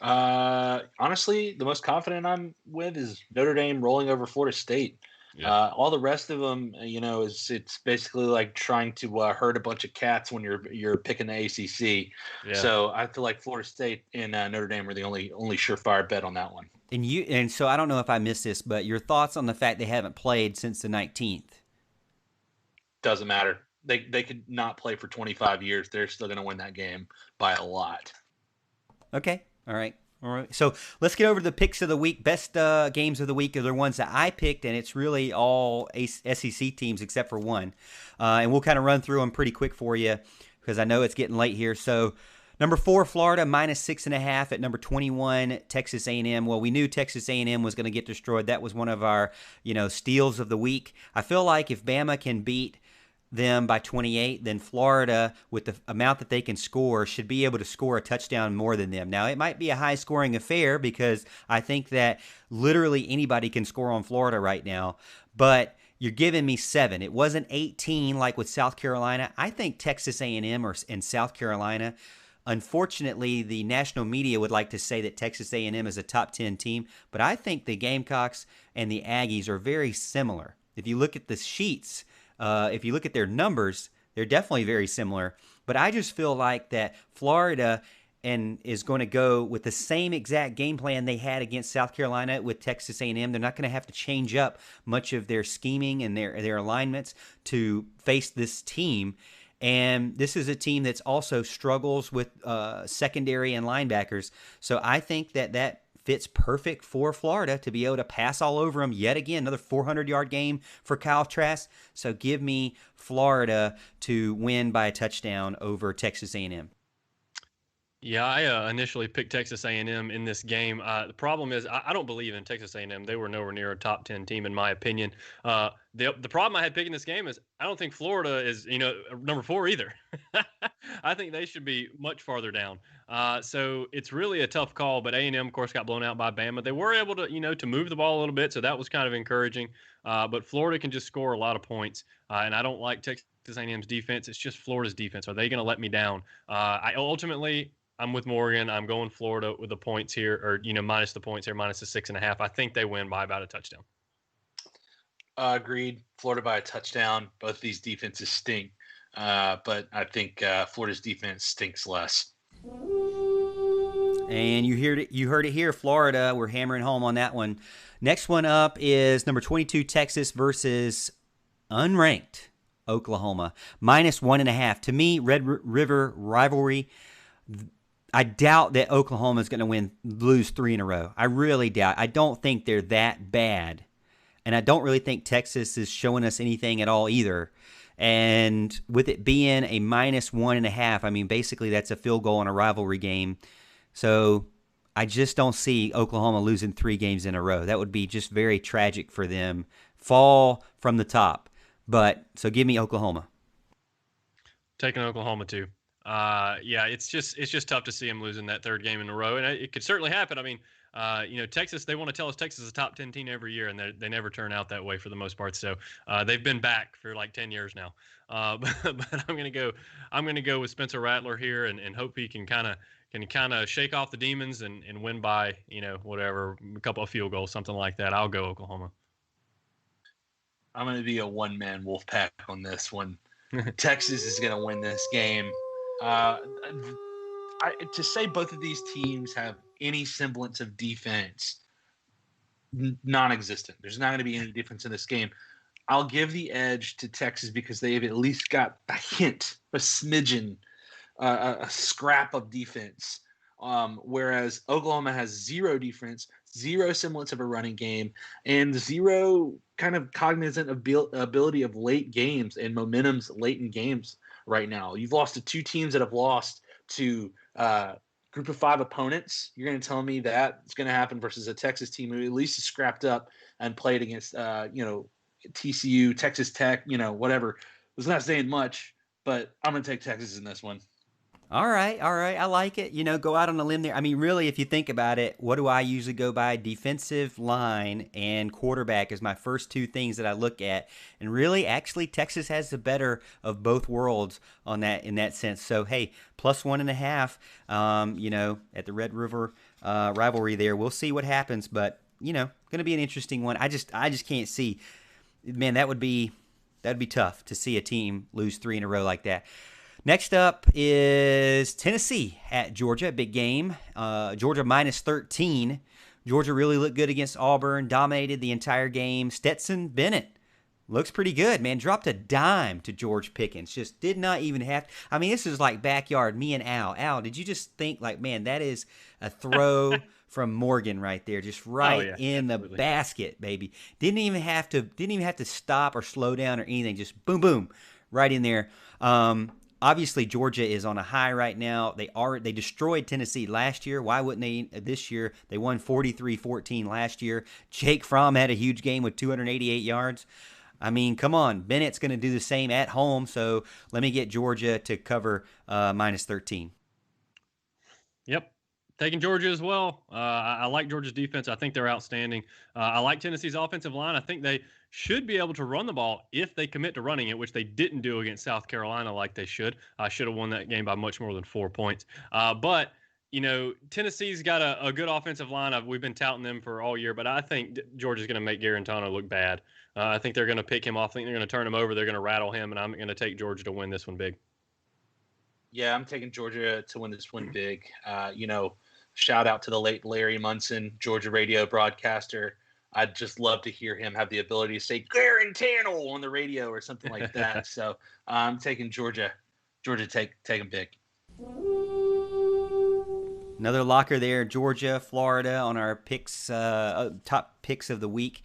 Honestly, the most confident I'm with is Notre Dame rolling over Florida State. Yeah. All the rest of them, it's basically like trying to herd a bunch of cats when you're picking the ACC. Yeah. So I feel like Florida State and Notre Dame are the only surefire bet on that one. And so I don't know if I missed this, but your thoughts on the fact they haven't played since the 19th? Doesn't matter. They could not play for 25 years. They're still going to win that game by a lot. Okay. All right. So let's get over to the picks of the week. Best games of the week are the ones that I picked, and it's really all SEC teams except for one. And we'll kind of run through them pretty quick for you because I know it's getting late here. So number 4, Florida, -6.5 at number 21, Texas A&M. Well, we knew Texas A&M was going to get destroyed. That was one of our, steals of the week. I feel like if Bama can beat them by 28, then Florida, with the amount that they can score, should be able to score a touchdown more than them. Now, it might be a high-scoring affair because I think that literally anybody can score on Florida right now, but you're giving me 7. It wasn't 18 like with South Carolina. I think Texas A&M and South Carolina, unfortunately, the national media would like to say that Texas A&M is a top 10 team, but I think the Gamecocks and the Aggies are very similar. If you look at the sheets, if you look at their numbers, they're definitely very similar. But I just feel like that Florida is going to go with the same exact game plan they had against South Carolina with Texas A&M. They're not going to have to change up much of their scheming and their alignments to face this team. And this is a team that's also struggles with secondary and linebackers. So I think that fits perfect for Florida to be able to pass all over them yet again. Another 400-yard game for Kyle Trask. So give me Florida to win by a touchdown over Texas A&M. Yeah, I initially picked Texas A&M in this game. The problem is I don't believe in Texas A&M. They were nowhere near a top 10 team in my opinion. The problem I had picking this game is I don't think Florida is number 4 either. I think they should be much farther down. So it's really a tough call. But A&M, of course, got blown out by Bama. They were able to to move the ball a little bit, so that was kind of encouraging. But Florida can just score a lot of points, and I don't like Texas A&M's defense. It's just Florida's defense. Are they going to let me down? I'm with Morgan. I'm going Florida with the points here, or minus the points here, minus the 6.5. I think they win by about a touchdown. Agreed. Florida by a touchdown. Both these defenses stink, but I think Florida's defense stinks less. And you heard it here, Florida. We're hammering home on that one. Next one up is number 22, Texas versus unranked Oklahoma, -1.5. To me, Red River rivalry. I doubt that Oklahoma is going to lose 3 in a row. I really doubt. I don't think they're that bad. And I don't really think Texas is showing us anything at all either. And with it being a -1.5, I mean, basically that's a field goal in a rivalry game. So I just don't see Oklahoma losing 3 games in a row. That would be just very tragic for them. Fall from the top. So give me Oklahoma. Taking Oklahoma too. Yeah, it's just tough to see them losing that 3rd game in a row, and it could certainly happen. I mean, Texas, they want to tell us Texas is a top 10 team every year, and they never turn out that way for the most part. So they've been back for like 10 years now. But I'm gonna go with Spencer Rattler here, and hope he can kind of shake off the demons and win by whatever, a couple of field goals, something like that. I'll go Oklahoma. I'm going to be a one-man wolf pack on this one. Texas is going to win this game. to say both of these teams have any semblance of defense, non-existent. There's not going to be any difference in this game. I'll give the edge to Texas because they've at least got a hint, a smidgen, a scrap of defense. Whereas Oklahoma has zero defense, zero semblance of a running game, and zero kind of cognizant ability of late games and momentum's late in games right now. You've lost to two teams that have lost to group of five opponents. You're going to tell me that it's going to happen versus a Texas team who at least is scrapped up and played against, TCU, Texas Tech, whatever. It was not saying much, but I'm going to take Texas in this one. All right, I like it. Go out on a limb there. I mean, really, if you think about it, what do I usually go by? Defensive line and quarterback is my first two things that I look at. And really, actually, Texas has the better of both worlds on that in that sense. So, hey, +1.5, at the Red River rivalry there. We'll see what happens, but, going to be an interesting one. I just can't see. Man, that'd be tough to see a team lose 3 in a row like that. Next up is Tennessee at Georgia, big game. Georgia -13. Georgia really looked good against Auburn, dominated the entire game. Stetson Bennett looks pretty good, man. Dropped a dime to George Pickens. Just did not even have to. I mean, this is like backyard, me and Al. Al, did you just think like, man, that is a throw from Morgan right there, just right in the basket, baby. Didn't even have to stop or slow down or anything. Just boom, boom, right in there. Obviously, Georgia is on a high right now. They destroyed Tennessee last year. Why wouldn't they this year? They won 43-14 last year. Jake Fromm had a huge game with 288 yards. I mean, come on. Bennett's going to do the same at home, so let me get Georgia to cover -13. Yep. Taking Georgia as well. I like Georgia's defense. I think they're outstanding. I like Tennessee's offensive line. I think they should be able to run the ball if they commit to running it, which they didn't do against South Carolina like they should. I should have won that game by much more than 4 points. But Tennessee's got a good offensive line. We've been touting them for all year, but I think Georgia's going to make Garantano look bad. I think they're going to pick him off. I think they're going to turn him over. They're going to rattle him, and I'm going to take Georgia to win this one big. Yeah, I'm taking Georgia to win this one big. Shout out to the late Larry Munson, Georgia radio broadcaster. I'd just love to hear him have the ability to say Garantano on the radio or something like that. So I'm taking Georgia. Georgia take them big. Another locker there, Georgia, Florida on our picks, top picks of the week.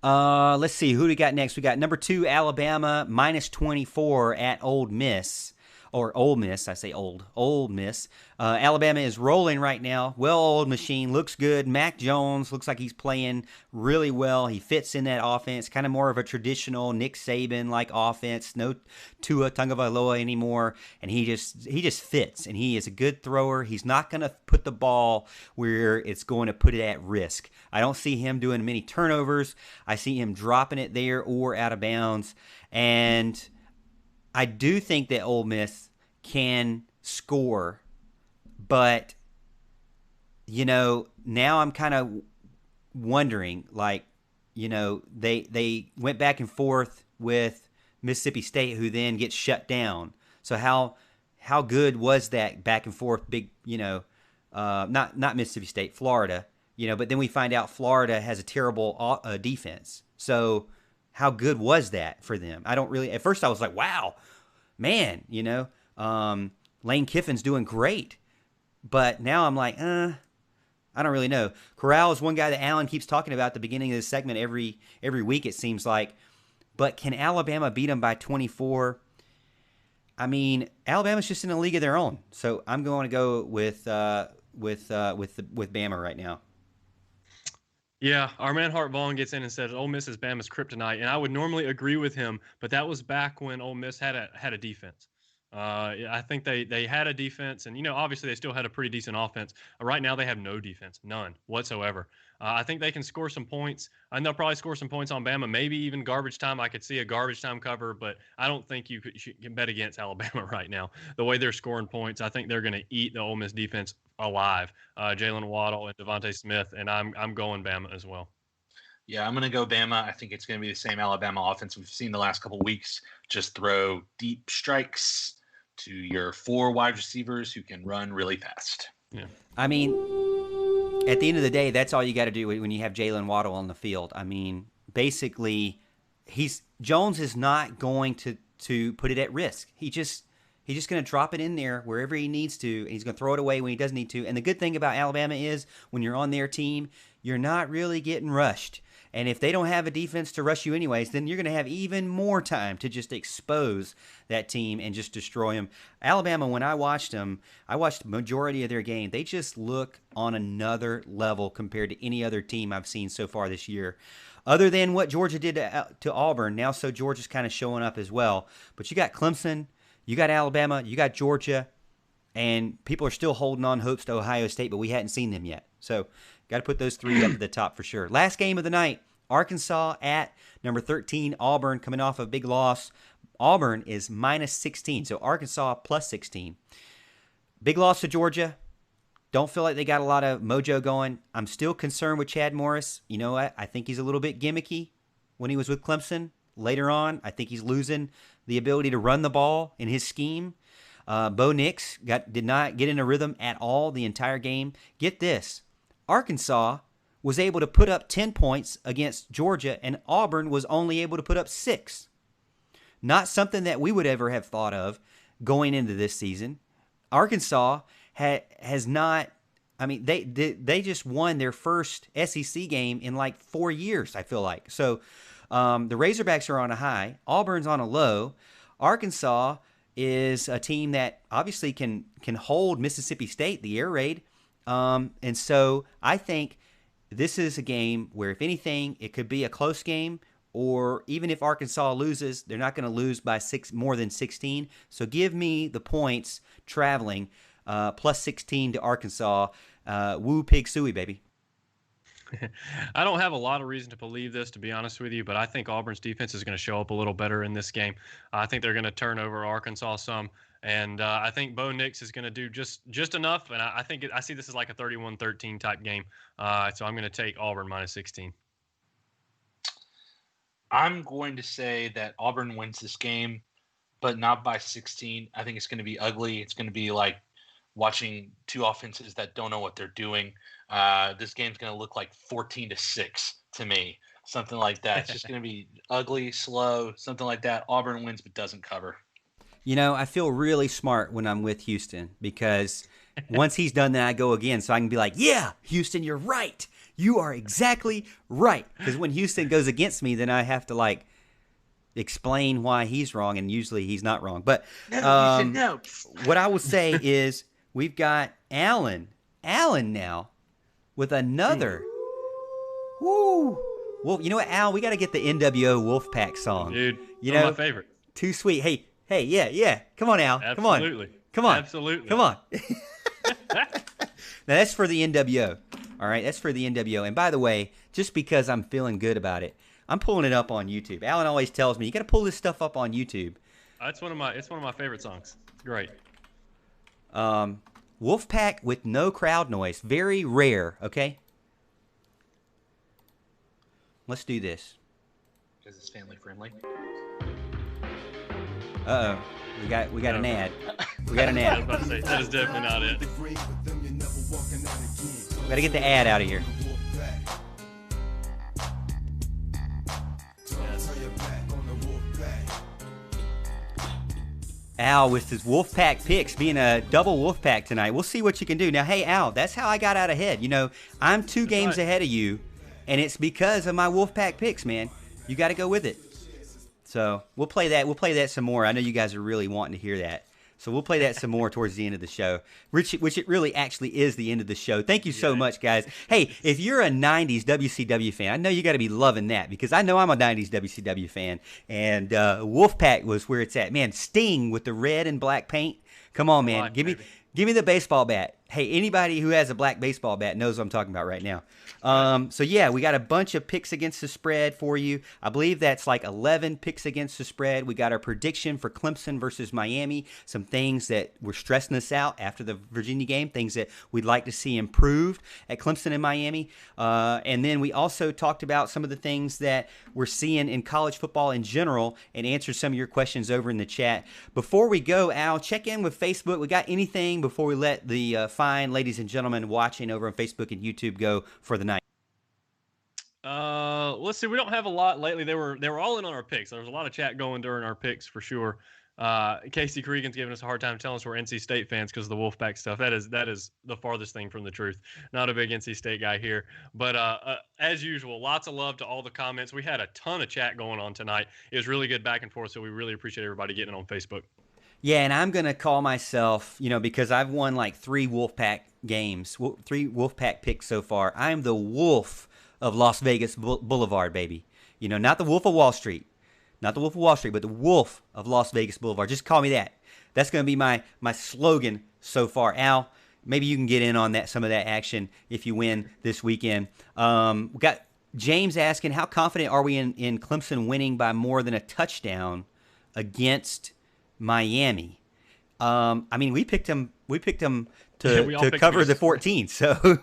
Let's see, who do we got next? We got number 2, Alabama, -24 at Ole Miss. Or Ole Miss, I say Ole Miss. Alabama is rolling right now. Well-oiled machine, looks good. Mac Jones looks like he's playing really well. He fits in that offense, kind of more of a traditional Nick Saban-like offense. No Tua Tagovailoa anymore, and he just fits. And he is a good thrower. He's not going to put the ball where it's going to put it at risk. I don't see him doing many turnovers. I see him dropping it there or out of bounds, and I do think that Ole Miss can score, but, now I'm kind of wondering, they went back and forth with Mississippi State, who then gets shut down. So how good was that back and forth big, not Mississippi State, Florida, but then we find out Florida has a terrible defense. So how good was that for them? I don't really, at first I was like, wow, man, Lane Kiffin's doing great. But now I'm like, I don't really know. Corral is one guy that Alan keeps talking about at the beginning of this segment every week, it seems like. But can Alabama beat them by 24? I mean, Alabama's just in a league of their own. So I'm going to go with Bama right now. Yeah, our man Hart Vaughn gets in and says Ole Miss is Bama's kryptonite, and I would normally agree with him, but that was back when Ole Miss had a defense. I think they had a defense, and obviously they still had a pretty decent offense. Right now they have no defense, none whatsoever. I think they can score some points, and they'll probably score some points on Bama. Maybe even garbage time. I could see a garbage time cover, but I don't think you can bet against Alabama right now. The way they're scoring points, I think they're going to eat the Ole Miss defense alive. Jalen Waddle and Devontae Smith, and I'm going Bama as well. Yeah, I'm going to go Bama. I think it's going to be the same Alabama offense we've seen the last couple of weeks. Just throw deep strikes, to your 4 wide receivers who can run really fast. Yeah. I mean, at the end of the day, that's all you got to do when you have Jalen Waddle on the field. I mean, basically, Jones is not going to put it at risk. He's just going to drop it in there wherever he needs to, and he's going to throw it away when he doesn't need to. And the good thing about Alabama is when you're on their team, you're not really getting rushed. And if they don't have a defense to rush you anyways, then you're going to have even more time to just expose that team and just destroy them. Alabama, when I watched them, I watched the majority of their game. They just look on another level compared to any other team I've seen so far this year. Other than what Georgia did to Auburn, now so Georgia's kind of showing up as well. But you got Clemson, you got Alabama, you got Georgia, and people are still holding on hopes to Ohio State, but we hadn't seen them yet. So got to put those three up at the top for sure. Last game of the night, Arkansas at number 13, Auburn, coming off a big loss. Auburn is minus 16, so Arkansas plus 16. Big loss to Georgia. Don't feel like they got a lot of mojo going. I'm still concerned with Chad Morris. You know what? I think he's a little bit gimmicky when he was with Clemson. Later on, I think he's losing the ability to run the ball in his scheme. Bo Nix did not get in a rhythm at all the entire game. Get this. Arkansas was able to put up 10 points against Georgia, and Auburn was only able to put up 6. Not something that we would ever have thought of going into this season. Arkansas has not, I mean, they just won their first SEC game in like 4 years, I feel like. So the Razorbacks are on a high. Auburn's on a low. Arkansas is a team that obviously can hold Mississippi State, the air raid. And so I think this is a game where, if anything, it could be a close game, or even if Arkansas loses, they're not going to lose by more than 16. So give me the points traveling, plus 16 to Arkansas. Woo pig suey, baby. I don't have a lot of reason to believe this, to be honest with you, but I think Auburn's defense is going to show up a little better in this game. I think they're going to turn over Arkansas some, and I think Bo Nix is going to do just enough, and I see this as like a 31-13 type game. So I'm going to take Auburn minus 16. I'm going to say that Auburn wins this game, but not by 16. I think it's going to be ugly. It's going to be like watching two offenses that don't know what they're doing. This game's going to look like 14-6 to me, something like that. It's just going to be ugly, slow, something like that. Auburn wins but doesn't cover. You know, I feel really smart when I'm with Houston, because once he's done that, I go again, so I can be like, yeah, Houston, you're right. You are exactly right. Because when Houston goes against me, then I have to like explain why he's wrong, and usually he's not wrong. But No. What I will say is we've got Allen now with another. Woo! Well, you know what, Al? We got to get the NWO Wolfpack song. Dude, you one know, of my favorite. Too sweet. Hey, yeah. Come on, Al. Absolutely. Come on. Absolutely. Come on. Now, that's for the NWO. All right, that's for the NWO. And by the way, just because I'm feeling good about it, I'm pulling it up on YouTube. Alan always tells me, you got to pull this stuff up on YouTube. It's one of my favorite songs. It's great. Wolfpack with no crowd noise. Very rare, okay? Let's do this. Because it's family friendly. Uh-oh. We got an ad. We got an I was ad. about to say, that is definitely not it. We got to get the ad out of here. Al with his Wolfpack picks, being a double Wolfpack tonight. We'll see what you can do. Now, hey, Al, that's how I got out ahead. You know, I'm 2 games ahead of you, and it's because of my Wolfpack picks, man. You got to go with it. So we'll play that. We'll play that some more. I know you guys are really wanting to hear that. So we'll play that some more towards the end of the show, which it really actually is the end of the show. Thank you so much, guys. Hey, if you're a 90s WCW fan, I know you got to be loving that, because I know I'm a 90s WCW fan, and Wolfpack was where it's at. Man, Sting with the red and black paint. Come on, man. Give me the baseball bat. Hey, anybody who has a black baseball bat knows what I'm talking about right now. So yeah, we got a bunch of picks against the spread for you. I believe that's like 11 picks against the spread. We got our prediction for Clemson versus Miami. Some things that were stressing us out after the Virginia game. Things that we'd like to see improved at Clemson and Miami. And then we also talked about some of the things that we're seeing in college football in general and answered some of your questions over in the chat. Before we go, Al, check in with Facebook. We got anything before we let the fine ladies and gentlemen watching over on Facebook and YouTube go for the night? Let's see. We don't have a lot lately. They were all in on our picks. There was a lot of chat going during our picks for sure. Casey Cregan's giving us a hard time telling us we're NC State fans because of the Wolfpack stuff. That is the farthest thing from the truth. Not a big NC State guy here, but as usual, lots of love to all the comments. We had a ton of chat going on tonight. It was really good back and forth, so we really appreciate everybody getting it on Facebook. Yeah, and I'm going to call myself, because I've won like 3 Wolfpack games, 3 Wolfpack picks so far. I'm the Wolf of Las Vegas Boulevard, baby. Not the Wolf of Wall Street. Not the Wolf of Wall Street, but the Wolf of Las Vegas Boulevard. Just call me that. That's going to be my slogan so far. Al, maybe you can get in on some of that action if you win this weekend. We got James asking, how confident are we in Clemson winning by more than a touchdown against Miami? We picked them to cover the 14. So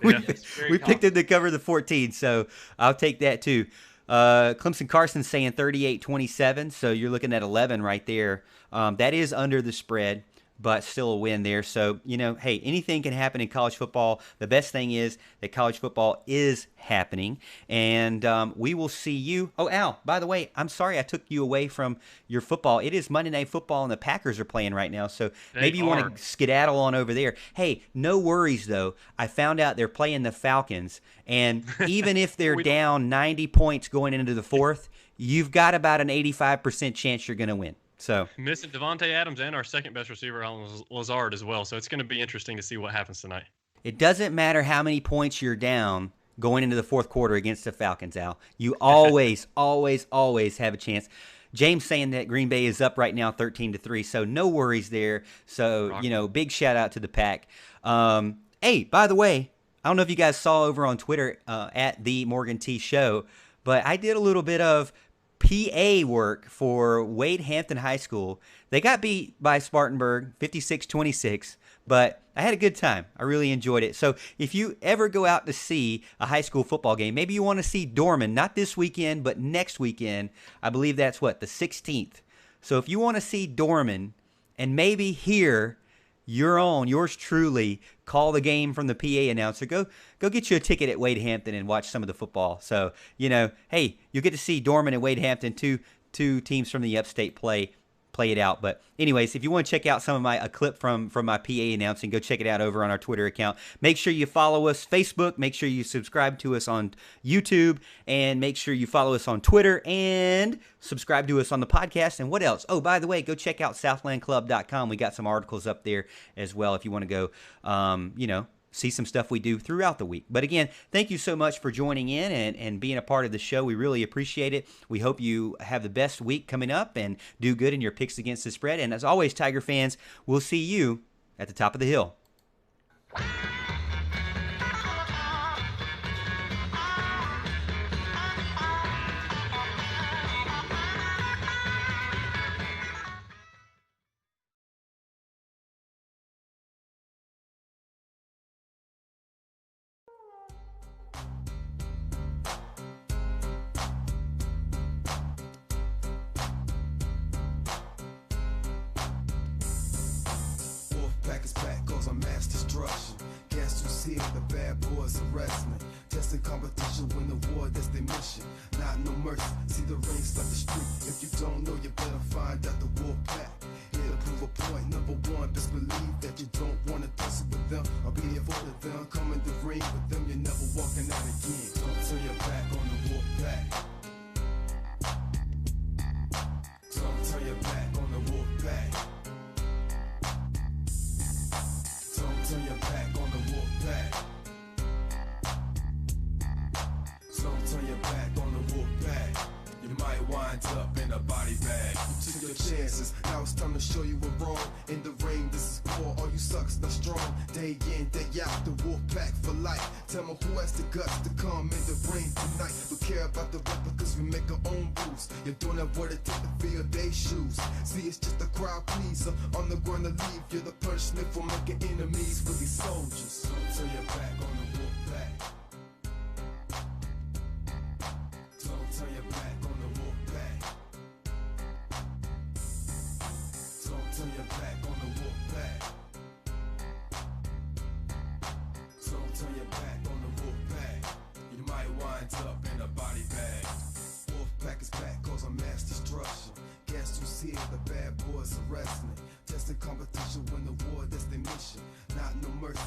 we picked them to cover the 14. So I'll take that too. Clemson Carson's saying 38-27. So you're looking at 11 right there. That is under the spread, but still a win there. So, hey, anything can happen in college football. The best thing is that college football is happening, and we will see you. Oh, Al, by the way, I'm sorry I took you away from your football. It is Monday Night Football, and the Packers are playing right now, so maybe you want to skedaddle on over there. Hey, no worries, though. I found out they're playing the Falcons, and even if they're down 90 points going into the fourth, you've got about an 85% chance you're going to win. So missing Devontae Adams and our second best receiver, Alan Lazard, as well. So it's going to be interesting to see what happens tonight. It doesn't matter how many points you're down going into the fourth quarter against the Falcons, Al. You always, always, always have a chance. James saying that Green Bay is up right now 13-3, so no worries there. So, big shout out to the Pack. Hey, by the way, I don't know if you guys saw over on Twitter at the Morgan T Show, but I did a little bit of PA work for Wade Hampton High School. They got beat by Spartanburg 56-26, but I had a good time. I really enjoyed it. So if you ever go out to see a high school football game, maybe you want to see Dorman, not this weekend, but next weekend. I believe that's the 16th. So if you want to see Dorman and maybe hear yours truly call the game from the PA announcer, go get you a ticket at Wade Hampton and watch some of the football. So, hey, you'll get to see Dorman and Wade Hampton, two teams from the upstate play it out. But anyways, if you want to check out a clip from my PA announcing, go check it out over on our Twitter account. Make sure you follow us Facebook, make sure you subscribe to us on YouTube, and make sure you follow us on Twitter and subscribe to us on the podcast. And what else? Oh, by the way, go check out southlandclub.com. We got some articles up there as well if you want to go see some stuff we do throughout the week. But again, thank you so much for joining in and being a part of the show. We really appreciate it. We hope you have the best week coming up and do good in your picks against the spread. And as always, Tiger fans, we'll see you at the top of the hill. The bad boys are wrestling, testing competition, win the war, that's their mission. Not no mercy, see the rings like the street. If you don't know, you better find out the wolf pack. Here to prove a point, number one, just believe that you don't want to tussle with them or be avoid of them. Come in the ring with them, you're never walking out again. Don't turn your back on the wolf pack. Don't turn your back on the wolf pack. Don't turn your back on the wolf pack. Don't turn your back on the wolf pack. You might wind up in a body bag. You took your chances, now it's time to show you we're wrong. In the ring, this is war, all you sucks not strong. Day in, day out, the wolf pack for life. Tell me who has the guts to come in the ring tonight. We care about the replicas, we make our own rules. You're doing that what it take to fill their shoes. See, it's just a crowd pleaser. On the ground to leave, you're the punishment for making enemies with these soldiers. Don't turn your back on the wolf pack. Don't turn your back on the wolf pack. Don't turn your back on the wolf pack. Don't turn your back on the wolf pack. You might wind up in a body bag. Wolf pack is back, cause of mass destruction. Guess who's here? The bad boys are wrestling. Testing competition, win the war, that's their mission. Not no mercy,